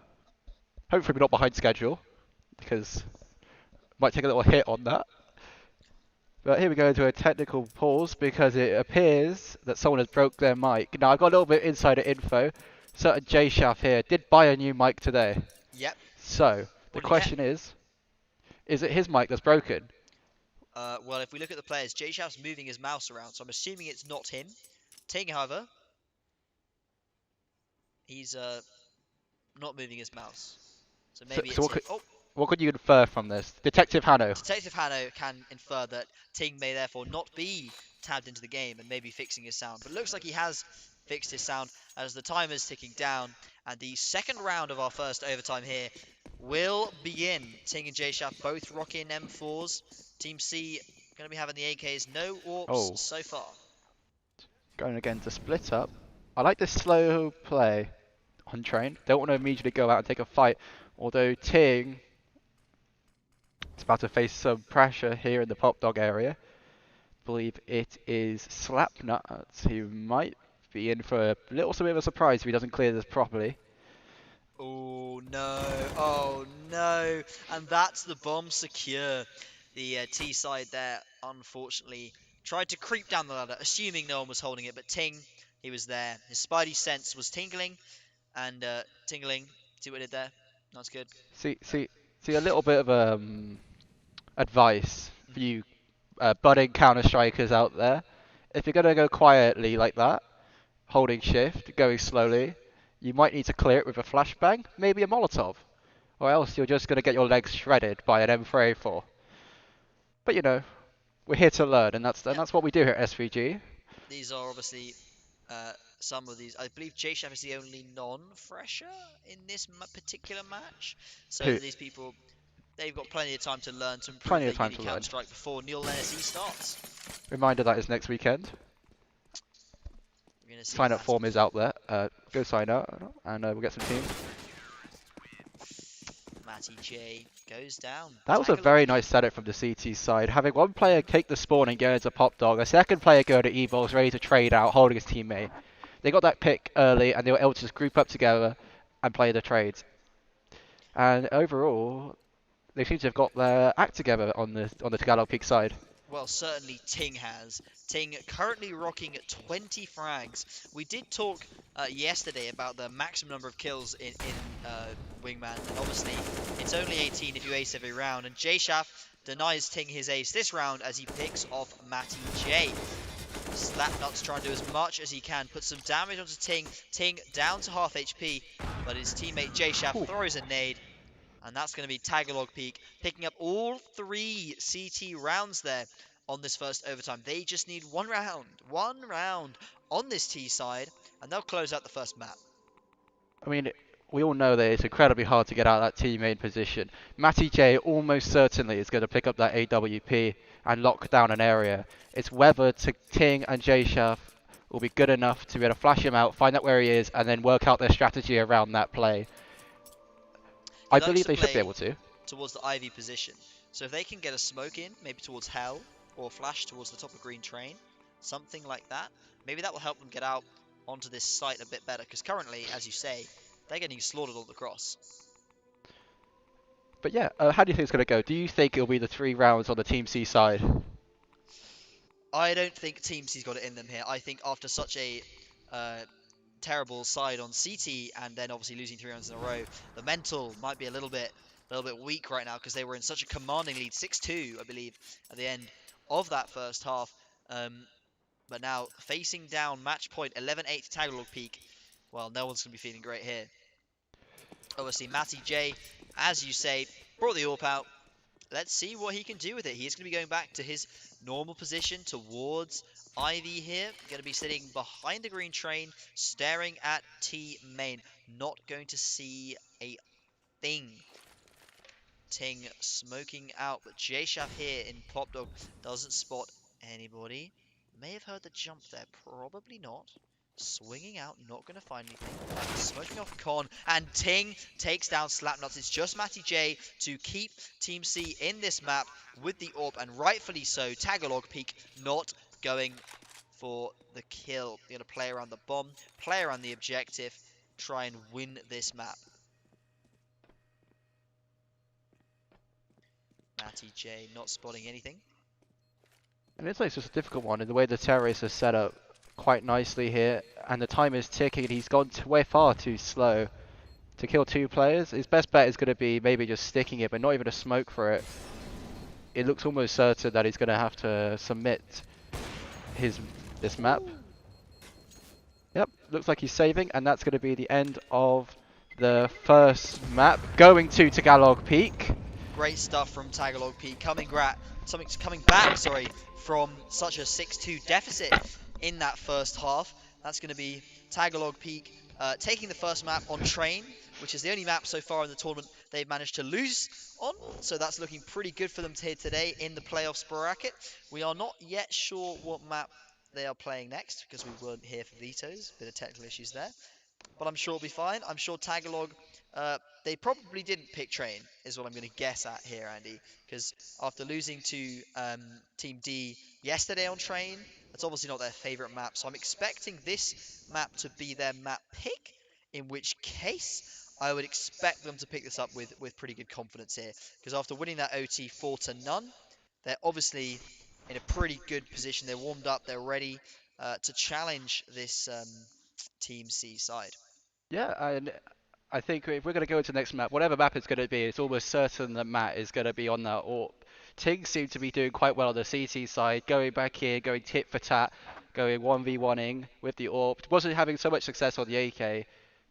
[SPEAKER 6] hopefully we're not behind schedule, because might take a little hit on that. But here we go into a technical pause because it appears that someone has broke their mic. Now I've got a little bit of insider info. Certain J-Shaft here did buy a new mic today.
[SPEAKER 5] Yep.
[SPEAKER 6] So the question is it his mic that's broken?
[SPEAKER 5] Well, if we look at the players, J-Shaft's moving his mouse around, so I'm assuming it's not him. Ting, however, he's not moving his mouse. So maybe
[SPEAKER 6] So
[SPEAKER 5] it's him.
[SPEAKER 6] what could you infer from this? Detective Hanno.
[SPEAKER 5] Detective Hanno can infer that Ting may therefore not be tabbed into the game and maybe fixing his sound. But it looks like he has fixed his sound as the timer's ticking down. And the second round of our first overtime here will begin. Ting and J-Shaft both rocking M4s. Team C going to be having the AKs. No AWPs so far.
[SPEAKER 6] Going again to split up. I like this slow play on train. Don't want to immediately go out and take a fight. Although Ting is about to face some pressure here in the Pop Dog area. I believe it is Slapnuts who might be in for a little bit of a surprise if he doesn't clear this properly.
[SPEAKER 5] Oh no, and that's the bomb secure. The T side there, unfortunately, tried to creep down the ladder, assuming no one was holding it, but Ting, he was there. His spidey sense was tingling, and tingling, see what I did there? That's good.
[SPEAKER 6] See, a little bit of advice for you budding counter-strikers out there. If you're going to go quietly like that, holding shift, going slowly, you might need to clear it with a flashbang, maybe a Molotov. Or else you're just going to get your legs shredded by an M4A4. But you know, we're here to learn, and that's what we do here at SVG.
[SPEAKER 5] These are obviously some of these. I believe J-Shaft is the only non-fresher in this particular match. So these people, they've got plenty of time to learn to improve
[SPEAKER 6] Plenty
[SPEAKER 5] their
[SPEAKER 6] of time
[SPEAKER 5] uni
[SPEAKER 6] to learn.
[SPEAKER 5] Counter-Strike before Neil NSE starts.
[SPEAKER 6] Reminder that is next weekend.
[SPEAKER 5] We're going to see
[SPEAKER 6] Sign up
[SPEAKER 5] Matty.
[SPEAKER 6] form is out there. Go sign up, and we'll get some teams.
[SPEAKER 5] Matty J goes down.
[SPEAKER 6] That was a
[SPEAKER 5] Tagalog
[SPEAKER 6] very
[SPEAKER 5] peak.
[SPEAKER 6] nice setup from the CT side. Having one player take the spawn and go into Pop Dog, a second player go to E-Balls ready to trade out, holding his teammate. They got that pick early, and they were able to just group up together and play the trades. And overall, they seem to have got their act together on the Tagalog Peak side.
[SPEAKER 5] Well, certainly Ting has. Ting currently rocking 20 frags. We did talk yesterday about the maximum number of kills in Wingman, and obviously it's only 18 if you ace every round, and Jshaf denies Ting his ace this round as he picks off Matty J. Slapnut's trying to do as much as he can, put some damage onto Ting. Ting down to half HP, but his teammate Jshaf throws a nade, and that's going to be Tagalog Peak picking up all 3 CT rounds there on this first overtime. They just need one round on this T side, and they'll close out the first map.
[SPEAKER 6] I mean, we all know that it's incredibly hard to get out of that team main position. Matty J almost certainly is going to pick up that AWP and lock down an area. It's whether Ting and Jshaf will be good enough to be able to flash him out, find out where he is, and then work out their strategy around that play.
[SPEAKER 5] He
[SPEAKER 6] I
[SPEAKER 5] likes
[SPEAKER 6] believe
[SPEAKER 5] to
[SPEAKER 6] they should be
[SPEAKER 5] play
[SPEAKER 6] able to.
[SPEAKER 5] towards the Ivy position. So if they can get a smoke in, maybe towards Hell, or flash towards the top of Green Train, something like that, maybe that will help them get out onto this site a bit better. Because currently, as you say, they're getting slaughtered all across.
[SPEAKER 6] But yeah, how do you think it's going to go? Do you think it'll be the 3 rounds on the Team C side?
[SPEAKER 5] I don't think Team C's got it in them here. I think after such a terrible side on CT, and then obviously losing 3 rounds in a row, the mental might be a little bit weak right now because they were in such a commanding lead, 6-2, I believe, at the end of that first half. But now facing down match point 11-8 to Tagalog Peak. Well, no one's going to be feeling great here. Obviously, Matty J, as you say, brought the AWP out. Let's see what he can do with it. He is going to be going back to his normal position towards Ivy here. Going to be sitting behind the green train, staring at T main. Not going to see a thing. Ting smoking out, but Jshaf here in Pop Dog doesn't spot anybody. May have heard the jump there, probably not. Swinging out, not going to find anything. Smoking off Con, and Ting takes down Slapnuts. It's just Matty J to keep Team C in this map with the AWP, and rightfully so. Tagalog Peak not going for the kill. They're going to play around the bomb, play around the objective, try and win this map. Matty J not spotting anything.
[SPEAKER 6] And it's like it's just a difficult one in the way the terrorists are set up quite nicely here, and the time is ticking, and he's gone way far too slow to kill 2 players. His best bet is going to be maybe just sticking it, but not even a smoke for it. It looks almost certain that he's going to have to submit this map. Yep, looks like he's saving, and that's going to be the end of the first map, going to Tagalog Peak.
[SPEAKER 5] Great stuff from Tagalog Peak, coming back, from such a 6-2 deficit in that first half. That's going to be Tagalog Peak taking the first map on Train, which is the only map so far in the tournament they've managed to lose on. So that's looking pretty good for them here today in the playoffs bracket. We are not yet sure what map they are playing next because we weren't here for vetoes. Bit of technical issues there. But I'm sure it'll be fine. I'm sure Tagalog, they probably didn't pick Train, is what I'm going to guess at here, Andy. Because after losing to Team D yesterday on Train, that's obviously not their favourite map. So I'm expecting this map to be their map pick, in which case I would expect them to pick this up with pretty good confidence here. Because after winning that OT 4-0, they're obviously in a pretty good position. They're warmed up, they're ready to challenge this Team C side.
[SPEAKER 6] Yeah, and I think if we're going to go into the next map, whatever map it's going to be, it's almost certain that Matt is going to be on that AWP. Ting seemed to be doing quite well on the CT side, going back here, going tit for tat, going 1v1ing with the AWP. Wasn't having so much success on the AK,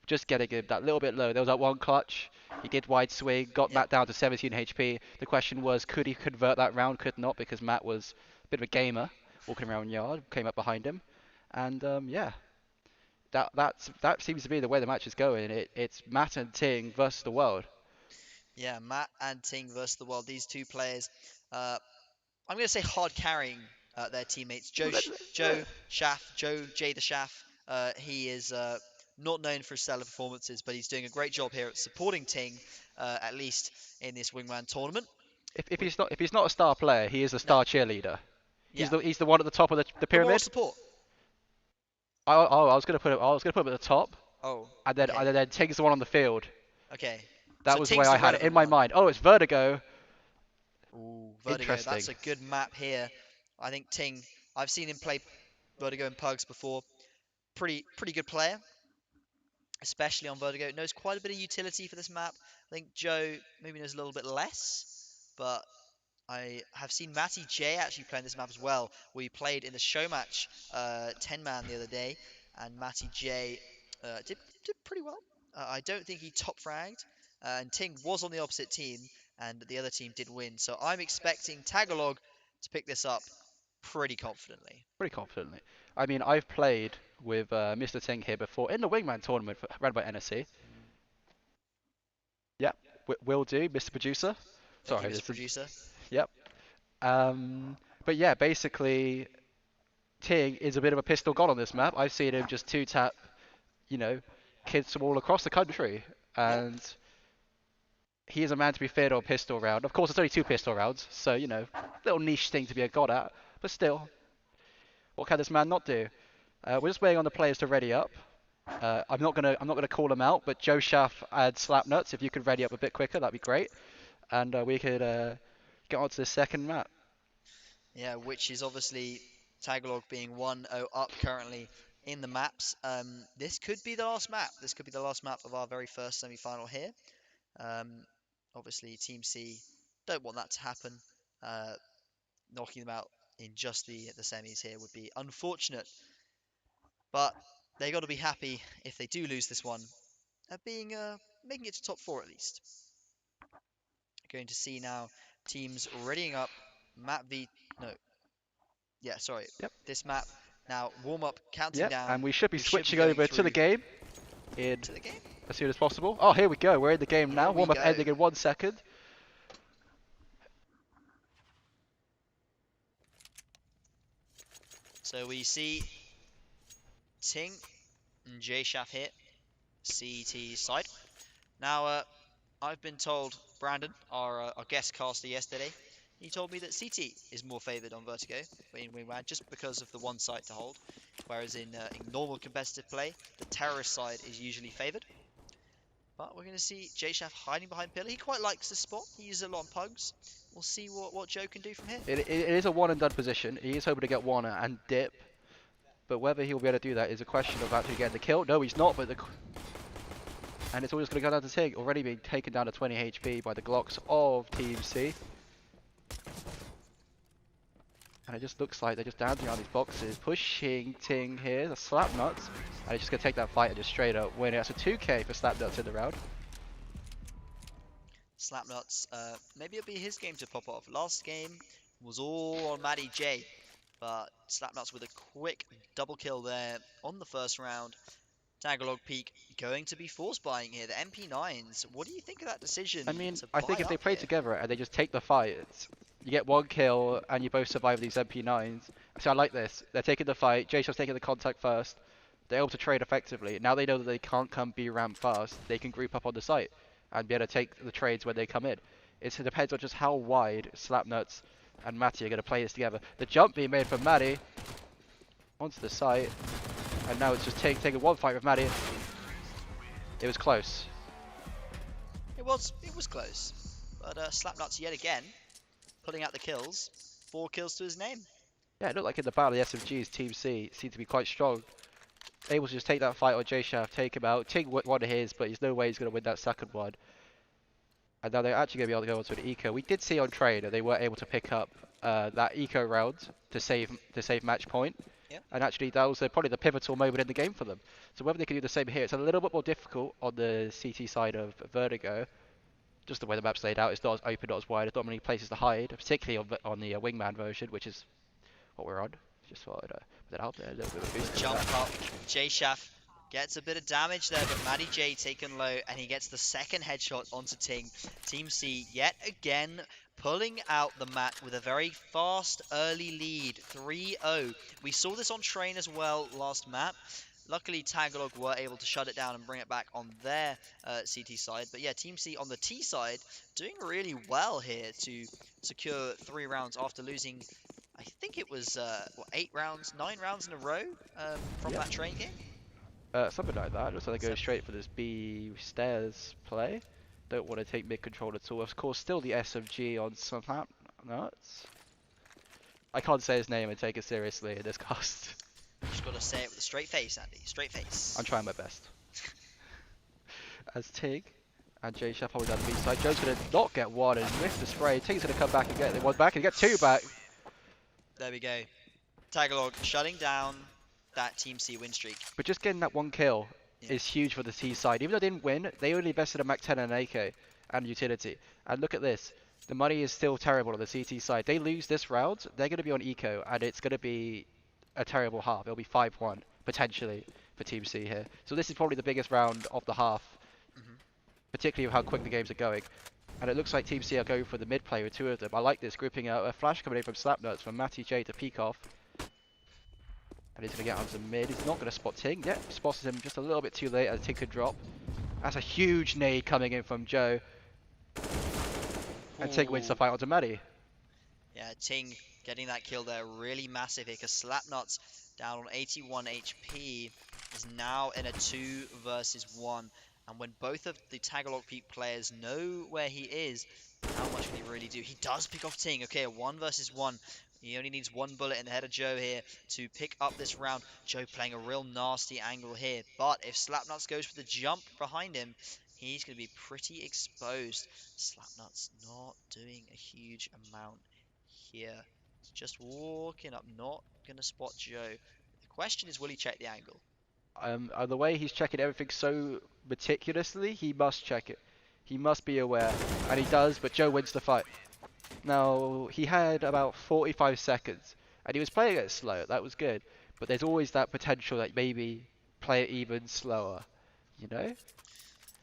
[SPEAKER 6] just getting him that little bit low. There was that one clutch, he did wide swing, got Matt down to 17 HP. The question was, could he convert that round? Could not, because Matt was a bit of a gamer, walking around yard, came up behind him. And yeah, that seems to be the way the match is going. It's Matt and Ting versus the world.
[SPEAKER 5] Yeah, Matt and Ting versus the world. These two players, I'm going to say hard carrying their teammates. Joe Schaff, Joe J the Schaff. He is not known for his stellar performances, but he's doing a great job here at supporting Ting, at least in this Wingman tournament.
[SPEAKER 6] If
[SPEAKER 5] We,
[SPEAKER 6] he's not a star player, he is a
[SPEAKER 5] no,
[SPEAKER 6] star cheerleader.
[SPEAKER 5] yeah,
[SPEAKER 6] He's the one at the top of the
[SPEAKER 5] but moral
[SPEAKER 6] pyramid.
[SPEAKER 5] support.
[SPEAKER 6] I was gonna put him. I was gonna put him at the top,
[SPEAKER 5] Oh,
[SPEAKER 6] and
[SPEAKER 5] okay,
[SPEAKER 6] then Tig's the one on the field.
[SPEAKER 5] okay.
[SPEAKER 6] That
[SPEAKER 5] So
[SPEAKER 6] was the way
[SPEAKER 5] Ting's
[SPEAKER 6] I
[SPEAKER 5] the
[SPEAKER 6] had it in
[SPEAKER 5] relevant
[SPEAKER 6] my
[SPEAKER 5] one.
[SPEAKER 6] mind. Oh, it's Vertigo.
[SPEAKER 5] Ooh, Vertigo.
[SPEAKER 6] Interesting.
[SPEAKER 5] That's a good map here. I think Ting. I've seen him play Vertigo and Pugs before. Pretty good player, especially on Vertigo. Knows quite a bit of utility for this map. I think Joe maybe knows a little bit less, but I have seen Matty J actually playing this map as well. We played in the show match 10 man the other day, and Matty J did pretty well. I don't think he top fragged, and Ting was on the opposite team, and the other team did win. So I'm expecting Tagalog to pick this up pretty confidently.
[SPEAKER 6] Pretty confidently. I mean, I've played with Mr. Ting here before in the Wingman tournament run by NSC. Yep, will do, Mr. Producer.
[SPEAKER 5] Thank you,
[SPEAKER 6] Sorry,
[SPEAKER 5] Mr.
[SPEAKER 6] this is.
[SPEAKER 5] Producer.
[SPEAKER 6] Yep. But yeah, basically, Ting is a bit of a pistol god on this map. I've seen him just two tap, you know, kids from all across the country,
[SPEAKER 5] Yep.
[SPEAKER 6] and he is a man to be feared on pistol round. Of course, it's only two pistol rounds, so little niche thing to be a god at. But still, what can this man not do? We're just waiting on the players to ready up. I'm not gonna call them out, but Joe Schaff and Slapnuts, if you could ready up a bit quicker, that'd be great, and we could get on to the second map.
[SPEAKER 5] Yeah, which is obviously Tagalog being 1-0 up currently in the maps. This could be the last map. This could be the last map of our very first semi-final here. Um, Obviously, Team C don't want that to happen. Uh, Knocking them out in just the semis here would be unfortunate, but they got to be happy if they do lose this one at being making it to top four at least. Going to see now teams readying up. Map V, no, yeah, sorry.
[SPEAKER 6] Yep.
[SPEAKER 5] This map now warm up, counting
[SPEAKER 6] Yep.
[SPEAKER 5] down.
[SPEAKER 6] And we should be
[SPEAKER 5] We should be
[SPEAKER 6] switching
[SPEAKER 5] going
[SPEAKER 6] over to the
[SPEAKER 5] through
[SPEAKER 6] game in
[SPEAKER 5] to the game.
[SPEAKER 6] as soon as possible. Oh, here we go. We're in the game now.
[SPEAKER 5] Here we
[SPEAKER 6] Warm up
[SPEAKER 5] go.
[SPEAKER 6] ending in 1 second.
[SPEAKER 5] So we see Ting and J Shaft hit CT side. Now, I've been told Brandon, our guest caster yesterday, he told me that CT is more favoured on Vertigo in Wingman just because of the one side to hold, whereas in normal competitive play, the terrorist side is usually favoured. But we're going to see J Shaft hiding behind pillar. He quite likes this spot. He uses it a lot on pugs. We'll see what Joe can do from here.
[SPEAKER 6] It is a one and done position. He is hoping to get one and dip, but whether he'll be able to do that is a question of actually getting the kill. No, he's not. And it's always going to go down to Tig, already being taken down to 20 HP by the Glocks of Team C. And it just looks like they're just dancing around these boxes, pushing Ting here, the Slapnuts, and he's just going to take that fight and just straight up win it. That's a 2k for Slapnuts in the round.
[SPEAKER 5] Slapnuts, maybe it'll be his game to pop off. Last game was all on Matty J, but Slapnuts with a quick double kill there on the first round. Tagalog Peak going to be force buying here. The MP9s, what do you think of that decision
[SPEAKER 6] I mean,
[SPEAKER 5] to
[SPEAKER 6] I
[SPEAKER 5] buy
[SPEAKER 6] think if they
[SPEAKER 5] up
[SPEAKER 6] play
[SPEAKER 5] here?
[SPEAKER 6] together and they just take the fight, you get one kill and you both survive these MP9s. So I like this. They're taking the fight, Jason's taking the contact first. They're able to trade effectively. Now they know that they can't come B ramp fast, they can group up on the site and be able to take the trades when they come in. It depends on just how wide Slapnuts and Matty are going to play this together. The jump being made from Matty onto the site, and now it's just taking one fight with Matty. It was close.
[SPEAKER 5] It was close, but Slapnuts yet again pulling out the kills. 4 kills to his name.
[SPEAKER 6] Yeah, it looked like in the battle the SMGs, Team C seemed to be quite strong. Able to just take that fight on J-Shaft, take him out. Ting won his, but there's no way he's going to win that second one. And now they're actually going to be able to go onto an eco. We did see on trade that they were able to pick up that eco round to save match point.
[SPEAKER 5] Yep.
[SPEAKER 6] And actually that was probably the pivotal moment in the game for them. So whether they can do the same here, it's a little bit more difficult on the CT side of Vertigo. Just the way the map's laid out, it's not as open, not as wide, there's not many places to hide, particularly on the Wingman version, which is what we're on. Just thought I'd put that out there, a little bit of a boost.
[SPEAKER 5] Jump up, J Shaft Gets a bit of damage there, but Matty J taken low, and he gets the second headshot onto Ting. Team C yet again pulling out the map with a very fast early lead, 3-0. We saw this on Train as well last map. Luckily, Tagalog were able to shut it down and bring it back on their CT side. But yeah, Team C on the T side doing really well here to secure 3 rounds after losing, I think it was, 8 rounds, 9 rounds in a row from
[SPEAKER 6] Yeah.
[SPEAKER 5] that Train game.
[SPEAKER 6] Something like that. Looks like they go straight for this B stairs play. Don't want to take mid control at all. Of course, still the SMG on some nuts. I can't say his name and take it seriously in this cast.
[SPEAKER 5] Just gotta say it with a straight face, Andy. Straight face.
[SPEAKER 6] I'm trying my best. As Tig and J Chef hold down the B side, Joe's gonna not get one and whiff the spray. Tig's gonna come back and get one back and get 2 back.
[SPEAKER 5] There we go. Tagalog shutting down that Team C win streak.
[SPEAKER 6] But just getting that 1 kill
[SPEAKER 5] Yeah.
[SPEAKER 6] is huge for the T side. Even though they didn't win, they only invested a Mac 10 and an AK and utility. And look at this. The money is still terrible on the CT side. They lose this round, they're going to be on eco, and it's going to be a terrible half. It'll be 5-1, potentially, for Team C here. So this is probably the biggest round of the half, particularly with how quick the games are going. And it looks like Team C are going for the mid play with 2 of them. I like this, grouping out a flash coming in from Slapnuts from Matty J to peek off. And he's going to get onto mid. He's not going to spot Ting. Yep, spots him just a little bit too late as Ting could drop. That's a huge nade coming in from Joe. And Ting wins the fight onto Matty.
[SPEAKER 5] Yeah, Ting getting that kill there, really massive here, because Slapnuts down on 81 HP is now in a 2 versus 1. And when both of the Tagalog Peak players know where he is, how much can he really do? He does pick off Ting. Okay, a 1 versus 1. He only needs 1 bullet in the head of Joe here to pick up this round. Joe playing a real nasty angle here. But if Slapnuts goes for the jump behind him, he's going to be pretty exposed. Slapnuts not doing a huge amount here. Just walking up, not going to spot Joe. The question is, will he check the angle?
[SPEAKER 6] The way he's checking everything so meticulously, he must check it. He must be aware. And he does, but Joe wins the fight. Now, he had about 45 seconds, and he was playing it slow. That was good. But there's always that potential that maybe play it even slower. You know?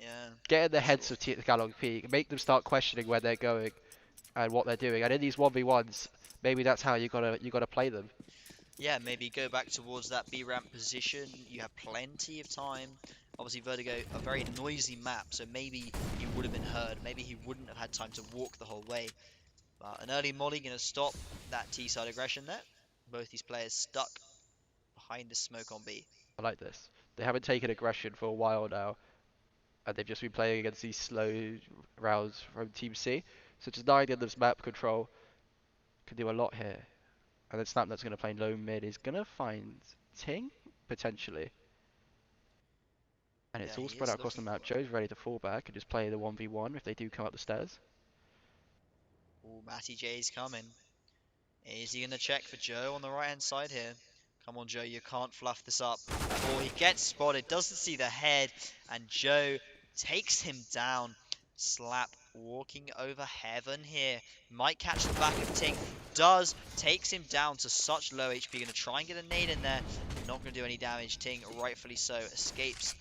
[SPEAKER 5] Yeah.
[SPEAKER 6] Get in the heads of Tagalog Peak, make them start questioning where they're going and what they're doing. And in these 1v1s, maybe that's how you gotta play them.
[SPEAKER 5] Yeah, maybe go back towards that B ramp position. You have plenty of time. Obviously, Vertigo, a very noisy map, so maybe he would have been heard. Maybe he wouldn't have had time to walk the whole way. But an early molly going to stop that T-side aggression there. Both these players stuck behind the smoke on B.
[SPEAKER 6] I like this. They haven't taken aggression for a while now, and they've just been playing against these slow rounds from Team C. So just 9 in this map control can do a lot here. And then Snapnut's going to play low mid. He's going to find Ting, potentially. And it's
[SPEAKER 5] Yeah,
[SPEAKER 6] all
[SPEAKER 5] he
[SPEAKER 6] spread
[SPEAKER 5] is
[SPEAKER 6] out across the
[SPEAKER 5] looking
[SPEAKER 6] map.
[SPEAKER 5] for it.
[SPEAKER 6] Joe's ready to fall back and just play the 1v1 if they do come up the stairs.
[SPEAKER 5] Ooh, Matty J's coming. Is he going to check for Joe on the right-hand side here? Come on, Joe, you can't fluff this up. Oh, he gets spotted, doesn't see the head, and Joe takes him down. Slap walking over heaven here. Might catch the back of Ting. Does. Takes him down to such low HP. Going to try and get a nade in there. Not going to do any damage. Ting, rightfully so, escapes.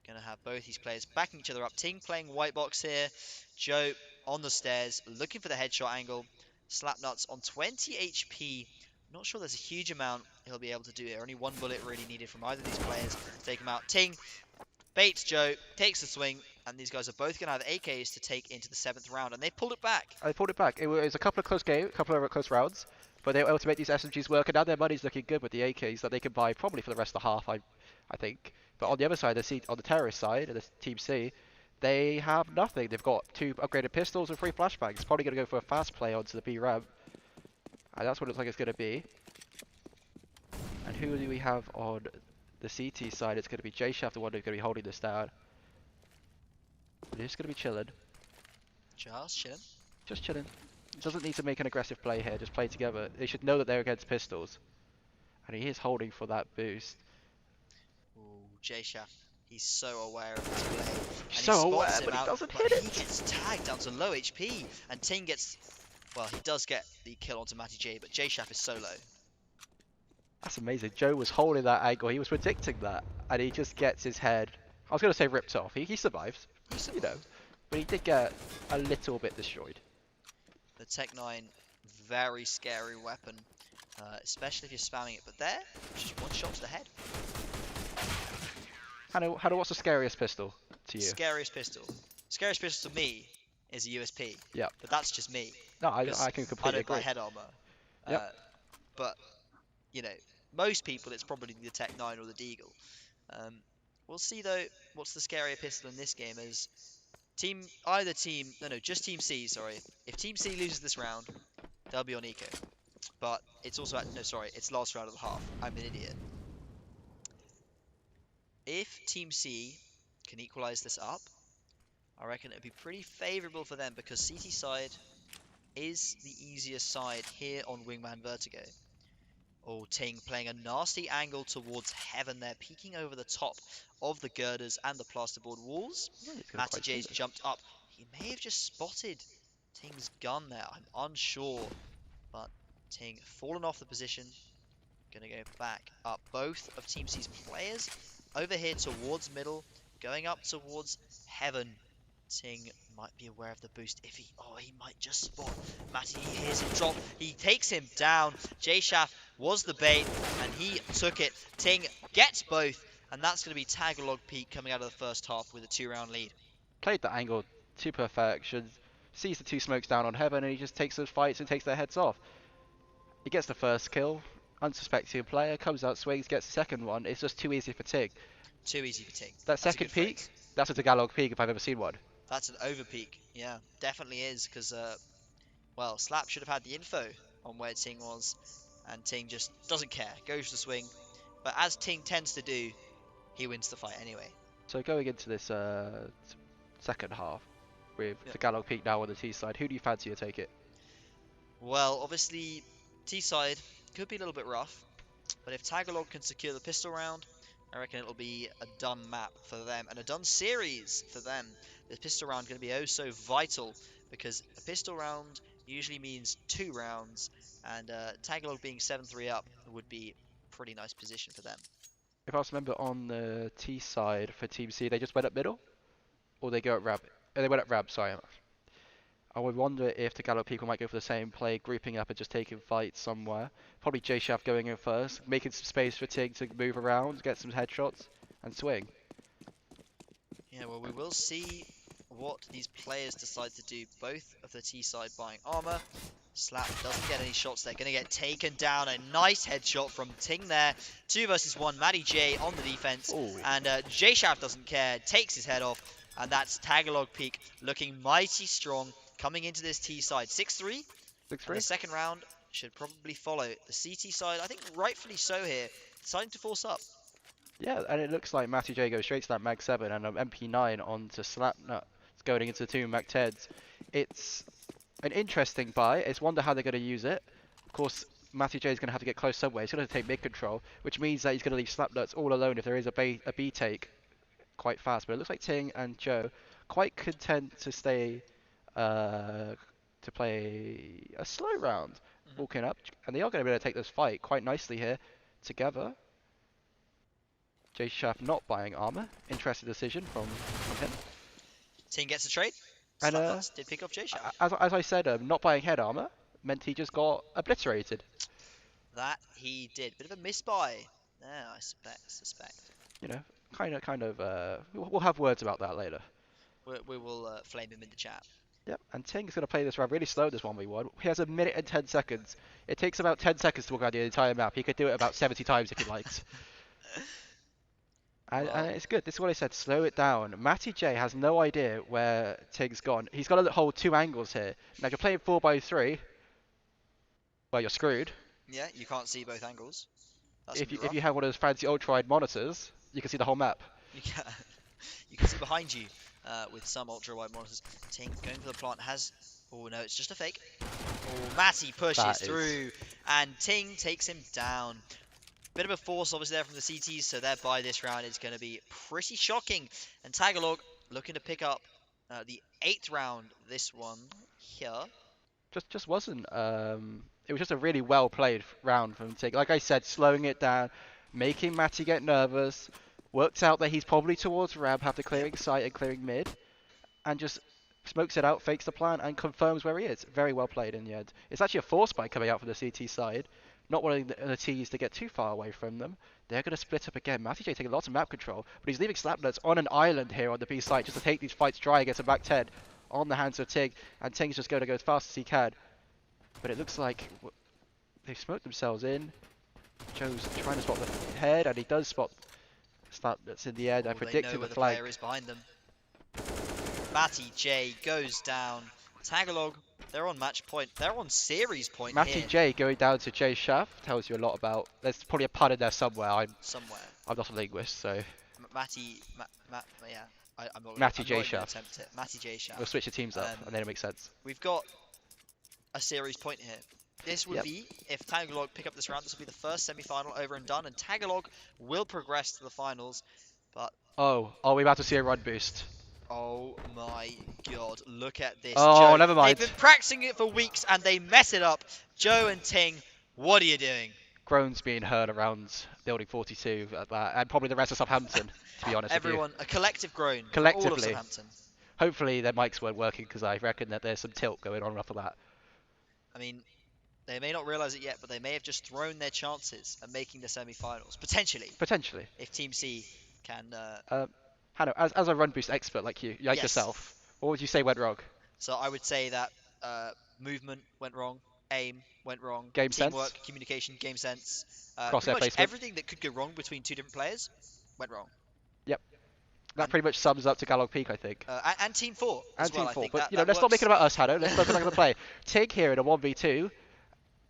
[SPEAKER 5] Going to have both these players backing each other up. Ting playing white box here. Joe on the stairs, looking for the headshot angle. Slapnuts on 20 HP. Not sure there's a huge amount he'll be able to do here. Only 1 bullet really needed from either of these players to take him out. Ting baits Joe, takes the swing, and these guys are both going to have AKs to take into the 7th round, and they pulled it back.
[SPEAKER 6] They pulled it back. It was a couple of close games, a couple of close rounds, but they were able to make these SMGs work, and now their money's looking good with the AKs that they can buy probably for the rest of the half, I think. But on the other side, on the terrorist side, the Team C, they have nothing. They've got 2 upgraded pistols and 3 flashbangs. Probably going to go for a fast play onto the B ramp. And that's what it looks like it's going to be. And who do we have on the CT side? It's going to be J-Shaft, the one who's going to be holding this down. They're just going to be chilling.
[SPEAKER 5] Just chilling.
[SPEAKER 6] Just chilling. Doesn't need to make an aggressive play here. Just play together. They should know that they're against pistols. And he is holding for that boost.
[SPEAKER 5] Ooh, J-Shaft. He's so aware of his play. And
[SPEAKER 6] So
[SPEAKER 5] he
[SPEAKER 6] aware,
[SPEAKER 5] spots him
[SPEAKER 6] but he
[SPEAKER 5] out,
[SPEAKER 6] doesn't
[SPEAKER 5] but
[SPEAKER 6] hit it.
[SPEAKER 5] he gets tagged down to low HP. And Ting gets... Well, he does get the kill onto Matty J, but J-Shaft is so low.
[SPEAKER 6] That's amazing. Joe was holding that angle. He was predicting that, and he just gets his head. I was going to say ripped off. He survived,
[SPEAKER 5] He
[SPEAKER 6] you know,
[SPEAKER 5] survived.
[SPEAKER 6] but he did get a little bit destroyed.
[SPEAKER 5] The Tech 9, very scary weapon, especially if you're spamming it. But there, just one shot to the head.
[SPEAKER 6] Hannah, what's the scariest pistol to you?
[SPEAKER 5] Scariest pistol. Scariest pistol to me is a USP,
[SPEAKER 6] Yeah.
[SPEAKER 5] but that's just me
[SPEAKER 6] No,
[SPEAKER 5] because
[SPEAKER 6] I can
[SPEAKER 5] I
[SPEAKER 6] completely
[SPEAKER 5] don't buy
[SPEAKER 6] agree.
[SPEAKER 5] head armor.
[SPEAKER 6] Yep.
[SPEAKER 5] Uh, but you know, most people it's probably the Tech 9 or the Deagle. Um, we'll see though what's the scarier pistol in this game as just Team C. Sorry, if Team C loses this round, they'll be on eco. But it's also no, sorry, it's last round of the half. I'm an idiot. If Team C can equalize this up, I reckon it'd be pretty favourable for them because CT side is the easier side here on Wingman Vertigo. Oh, Ting playing a nasty angle towards heaven there, peeking over the top of the girders and the plasterboard walls.
[SPEAKER 6] Yeah, he's gonna
[SPEAKER 5] Matty
[SPEAKER 6] quite see
[SPEAKER 5] J's
[SPEAKER 6] this.
[SPEAKER 5] jumped up. He may have just spotted Ting's gun there. I'm unsure, but Ting fallen off the position. Gonna go back up. Both of Team C's players over here towards middle, going up towards heaven. Ting might be aware of the boost if he might just spot Matty. He hears him drop. He takes him down. J-Shaft was the bait and he took it. Ting gets both, and that's going to be Tagalog Peak coming out of the first half with a 2-round lead.
[SPEAKER 6] Played that angle to perfection. Sees the two smokes down on heaven, and he just takes those fights and takes their heads off. He gets the first kill. Unsuspecting player comes out, swings, gets the second one. It's just too easy for Tig.
[SPEAKER 5] Too easy for Ting.
[SPEAKER 6] That
[SPEAKER 5] That's a
[SPEAKER 6] second
[SPEAKER 5] good
[SPEAKER 6] peak,
[SPEAKER 5] phrase.
[SPEAKER 6] that's a Tagalog peak if I've ever seen one.
[SPEAKER 5] That's an over peak. Yeah, definitely is because well, Slap should have had the info on where Ting was, and Ting just doesn't care, goes to swing. But as Ting tends to do, he wins the fight anyway.
[SPEAKER 6] So going into this second half, with
[SPEAKER 5] Yep.
[SPEAKER 6] Tagalog peak now on the T side, who do you fancy to take it?
[SPEAKER 5] Well, obviously, T side could be a little bit rough, but if Tagalog can secure the pistol round, I reckon it'll be a done map for them and a done series for them. The pistol round going to be oh so vital because a pistol round usually means 2 rounds, and Tagalog being 7-3 up would be a pretty nice position for them.
[SPEAKER 6] If I was to remember on the T side for Team C, they just went up middle, or they go at Rab. They went at Rab. Sorry. I would wonder if the Gallo people might go for the same play, grouping up and just taking fights somewhere. Probably J-Shaft going in first, making some space for Tig to move around, get some headshots, and swing.
[SPEAKER 5] Yeah, well, we will see what these players decide to do. Both of the T side buying armor. Slap doesn't get any shots there. Gonna get taken down. A nice headshot from Ting there. 2 versus 1. Matty J on the defense.
[SPEAKER 6] Ooh.
[SPEAKER 5] And J-Shaft doesn't care. Takes his head off. And that's Tagalog Peak looking mighty strong coming into this T side. 6-3. And
[SPEAKER 6] 6-3.
[SPEAKER 5] the second round should probably follow. The CT side, I think rightfully so here, deciding to force up.
[SPEAKER 6] Yeah, and it looks like Matty J goes straight to that Mag 7 and an MP9 onto Slapnut. It's going into the 2 Mag 10s. It's an interesting buy. It's wonder how they're going to use it. Of course, Matty J is going to have to get close somewhere. He's going to take mid control, which means that he's going to leave Slapnuts all alone if there is a B take quite fast. But it looks like Ting and Joe quite content to stay to play a slow round, walking up, and they are going to be able to take this fight quite nicely here together. J Shaft not buying armor. Interesting decision from him.
[SPEAKER 5] Ting gets a trade.
[SPEAKER 6] And
[SPEAKER 5] Slapnuts did pick up J-Shaft.
[SPEAKER 6] as I said, not buying head armor meant he just got obliterated.
[SPEAKER 5] That he did. Bit of a misbuy. Yeah, I suspect.
[SPEAKER 6] You know, kind of. We'll have words about that later.
[SPEAKER 5] We will flame him in the chat.
[SPEAKER 6] Yep, and Ting's going to play this round really slow, this 1v1. He has a minute and 10 seconds. It takes about 10 seconds to walk around the entire map. He could do it about 70 times if he likes. And it's good. This is what I said. Slow it down. Matty J has no idea where Ting's gone. He's got to hold 2 angles here. Now, if you're playing 4x3, well, you're screwed.
[SPEAKER 5] Yeah, you can't see both angles. That's
[SPEAKER 6] If you have one of those fancy ultra-wide monitors, you can see the whole map.
[SPEAKER 5] you can see behind you with some ultra wide monitors. Ting going for the plant has. Oh no, it's just a fake. Oh, Matty pushes through, and Ting takes him down. Bit of a force obviously there from the CTs, so their buy this round is going to be pretty shocking. And Tagalog looking to pick up the 8th round. This one here.
[SPEAKER 6] Just wasn't it was just a really well played round from Tig. Like I said, slowing it down, making Matty get nervous. Worked out that he's probably towards Rab after clearing site and clearing mid, and just smokes it out, fakes the plan, and confirms where he is. Very well played in the end. It's actually a force spike coming out from the CT side, not wanting the T's to get too far away from them. They're going to split up again. Matty J taking lots of map control, but he's leaving Slapnuts on an island here on the B side just to take these fights dry against a back 10 on the hands of Tig, and Ting's just going to go as fast as he can. But it looks like they've smoked themselves in. Joe's trying to spot the head, and he does spot Slapnuts in the end. I predicted the flag.
[SPEAKER 5] Player is behind them. Matty J goes down. Tagalog, they're on match point. They're on series point
[SPEAKER 6] Matty
[SPEAKER 5] here.
[SPEAKER 6] J going down to J Shaft tells you a lot about. There's probably a pun in there somewhere. I'm not a linguist, so.
[SPEAKER 5] Yeah. I'm not.
[SPEAKER 6] Matty
[SPEAKER 5] I'm
[SPEAKER 6] J
[SPEAKER 5] not even gonna
[SPEAKER 6] Shaft.
[SPEAKER 5] attempt it. Matty J Shaft.
[SPEAKER 6] We'll switch the teams up, and then it makes sense.
[SPEAKER 5] We've got a series point here. This would be, if Tagalog pick up this round, this will be the first semi-final over and done, and Tagalog will progress to the finals. But
[SPEAKER 6] oh, are we about to see a run boost?
[SPEAKER 5] oh my god, look at this.
[SPEAKER 6] Oh,
[SPEAKER 5] Joe,
[SPEAKER 6] never mind.
[SPEAKER 5] they've been practicing it for weeks and they mess it up. Joe and Ting, what are you doing?
[SPEAKER 6] Groans being heard around Building 42 at that, and probably the rest of Southampton, to be honest
[SPEAKER 5] Everyone,
[SPEAKER 6] with you.
[SPEAKER 5] a collective groan from all of
[SPEAKER 6] Collectively.
[SPEAKER 5] Southampton.
[SPEAKER 6] Hopefully their mics weren't working, because I reckon that there's some tilt going on after that.
[SPEAKER 5] I mean, they may not realise it yet, but they may have just thrown their chances at making the semi-finals. Potentially.
[SPEAKER 6] Potentially.
[SPEAKER 5] If Team C can...
[SPEAKER 6] Hanno, as a run boost expert like you, like
[SPEAKER 5] Yes.
[SPEAKER 6] yourself, what would you say went wrong?
[SPEAKER 5] So I would say that movement went wrong, aim went wrong,
[SPEAKER 6] Game
[SPEAKER 5] teamwork,
[SPEAKER 6] sense?
[SPEAKER 5] communication, game sense.
[SPEAKER 6] Crosshair
[SPEAKER 5] Pretty much
[SPEAKER 6] placement?
[SPEAKER 5] everything that could go wrong between two different players went wrong.
[SPEAKER 6] Yep. That
[SPEAKER 5] And-
[SPEAKER 6] pretty much sums up to Galog Peak, I think.
[SPEAKER 5] And Team 4 as
[SPEAKER 6] And
[SPEAKER 5] well,
[SPEAKER 6] Team
[SPEAKER 5] I
[SPEAKER 6] 4.
[SPEAKER 5] think.
[SPEAKER 6] But,
[SPEAKER 5] that,
[SPEAKER 6] you know,
[SPEAKER 5] that
[SPEAKER 6] let's not make
[SPEAKER 5] works.
[SPEAKER 6] it about us, Hanno. Let's focus on the play. Tig here in a 1v2,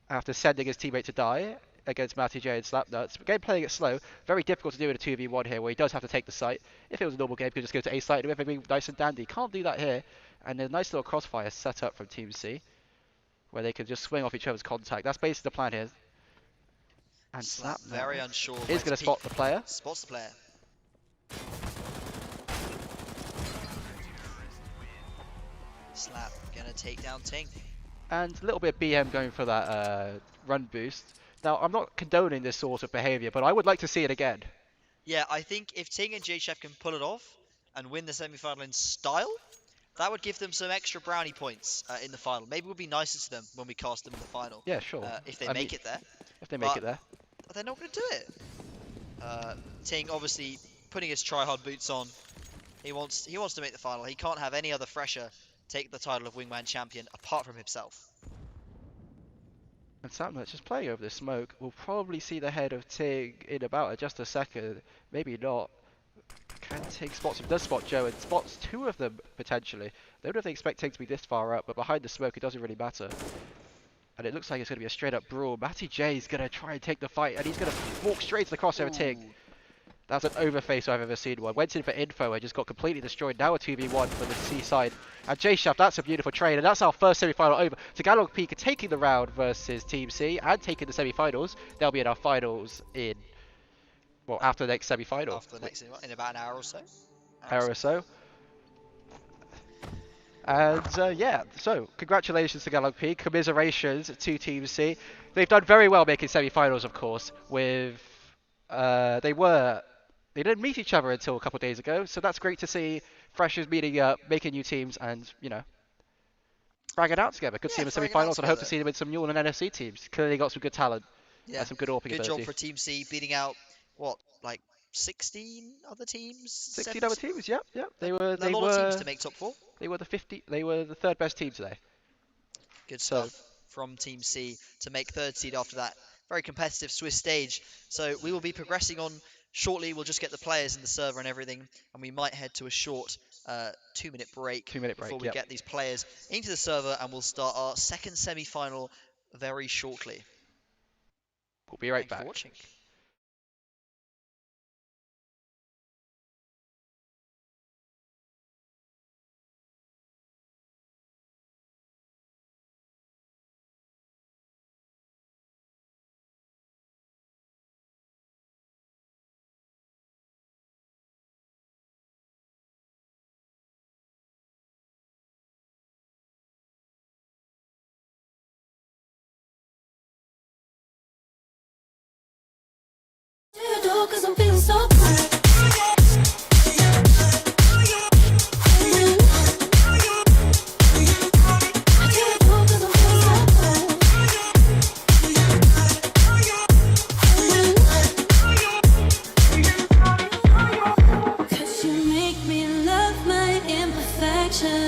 [SPEAKER 6] after sending his teammate to die against Matty J and Slapnuts. Again, playing it slow. Very difficult to do in a 2v1 here, where he does have to take the site. If it was a normal game, he could just go to A site and everything nice and dandy. Can't do that here. And a nice little crossfire set up from Team C, where they can just swing off each other's contact. That's basically the plan here. And
[SPEAKER 5] Slap
[SPEAKER 6] Slapnuts
[SPEAKER 5] very unsure.
[SPEAKER 6] is going to spot the player.
[SPEAKER 5] Spots the player. Slap gonna take down Ting.
[SPEAKER 6] And a little bit of BM going for that run boost. Now, I'm not condoning this sort of behaviour, but I would like to see it again.
[SPEAKER 5] Yeah, I think if Ting and J-Chef can pull it off and win the semi-final in style, that would give them some extra brownie points in the final. Maybe we'll be nicer to them when we cast them in the final.
[SPEAKER 6] Yeah, sure.
[SPEAKER 5] If they
[SPEAKER 6] I
[SPEAKER 5] make
[SPEAKER 6] mean,
[SPEAKER 5] it there.
[SPEAKER 6] If they make it there.
[SPEAKER 5] But they're not going to do it. Ting obviously putting his try-hard boots on. He wants to make the final. He can't have any other fresher take the title of Wingman champion apart from himself.
[SPEAKER 6] And Slapnuts just playing over the smoke. We'll probably see the head of Tig in about just a second. Maybe not. Can Tig spots him? Does spot Joe and spots two of them potentially. They don't know if they expect Tig to be this far up, but behind the smoke it doesn't really matter. And it looks like it's going to be a straight up brawl. Matty J is going to try and take the fight, and he's going to walk straight to the crossover of Tig. That's an overface I've ever seen one. Went in for info and just got completely destroyed. Now a 2v1 for the C side. And J-Shaft, that's a beautiful trade. And that's our first semi-final over. Tagalog Peak are taking the round versus Team C and taking the semi-finals. They'll be in our finals in, well, after the next semi-final.
[SPEAKER 5] After the next in about an hour or so.
[SPEAKER 6] Hour or so. And yeah, so congratulations to Galog Peak. Commiserations to Team C. They've done very well making semi-finals, of course. With they didn't meet each other until a couple of days ago, so that's great to see freshers meeting up, making new teams, and you know, bragging out together. Good to see them in semi-finals, and I hope to see them in some Newell and NFC teams. Clearly got some good talent and some good AWPing
[SPEAKER 5] Good
[SPEAKER 6] ability.
[SPEAKER 5] job for Team C beating out what, like 16 other teams?
[SPEAKER 6] 16 other teams, yep. They were
[SPEAKER 5] a lot of teams to make top 4.
[SPEAKER 6] They were the third best team today.
[SPEAKER 5] Good stuff from Team C to make third seed after that very competitive Swiss stage. So we will be progressing on shortly. We'll just get the players in the server and everything, and we might head to a short 2-minute break before we get these players into the server, and we'll start our second semi-final very shortly.
[SPEAKER 6] We'll be right
[SPEAKER 5] Thanks
[SPEAKER 6] back.
[SPEAKER 5] for watching.
[SPEAKER 3] door, cause I'm feeling so fine.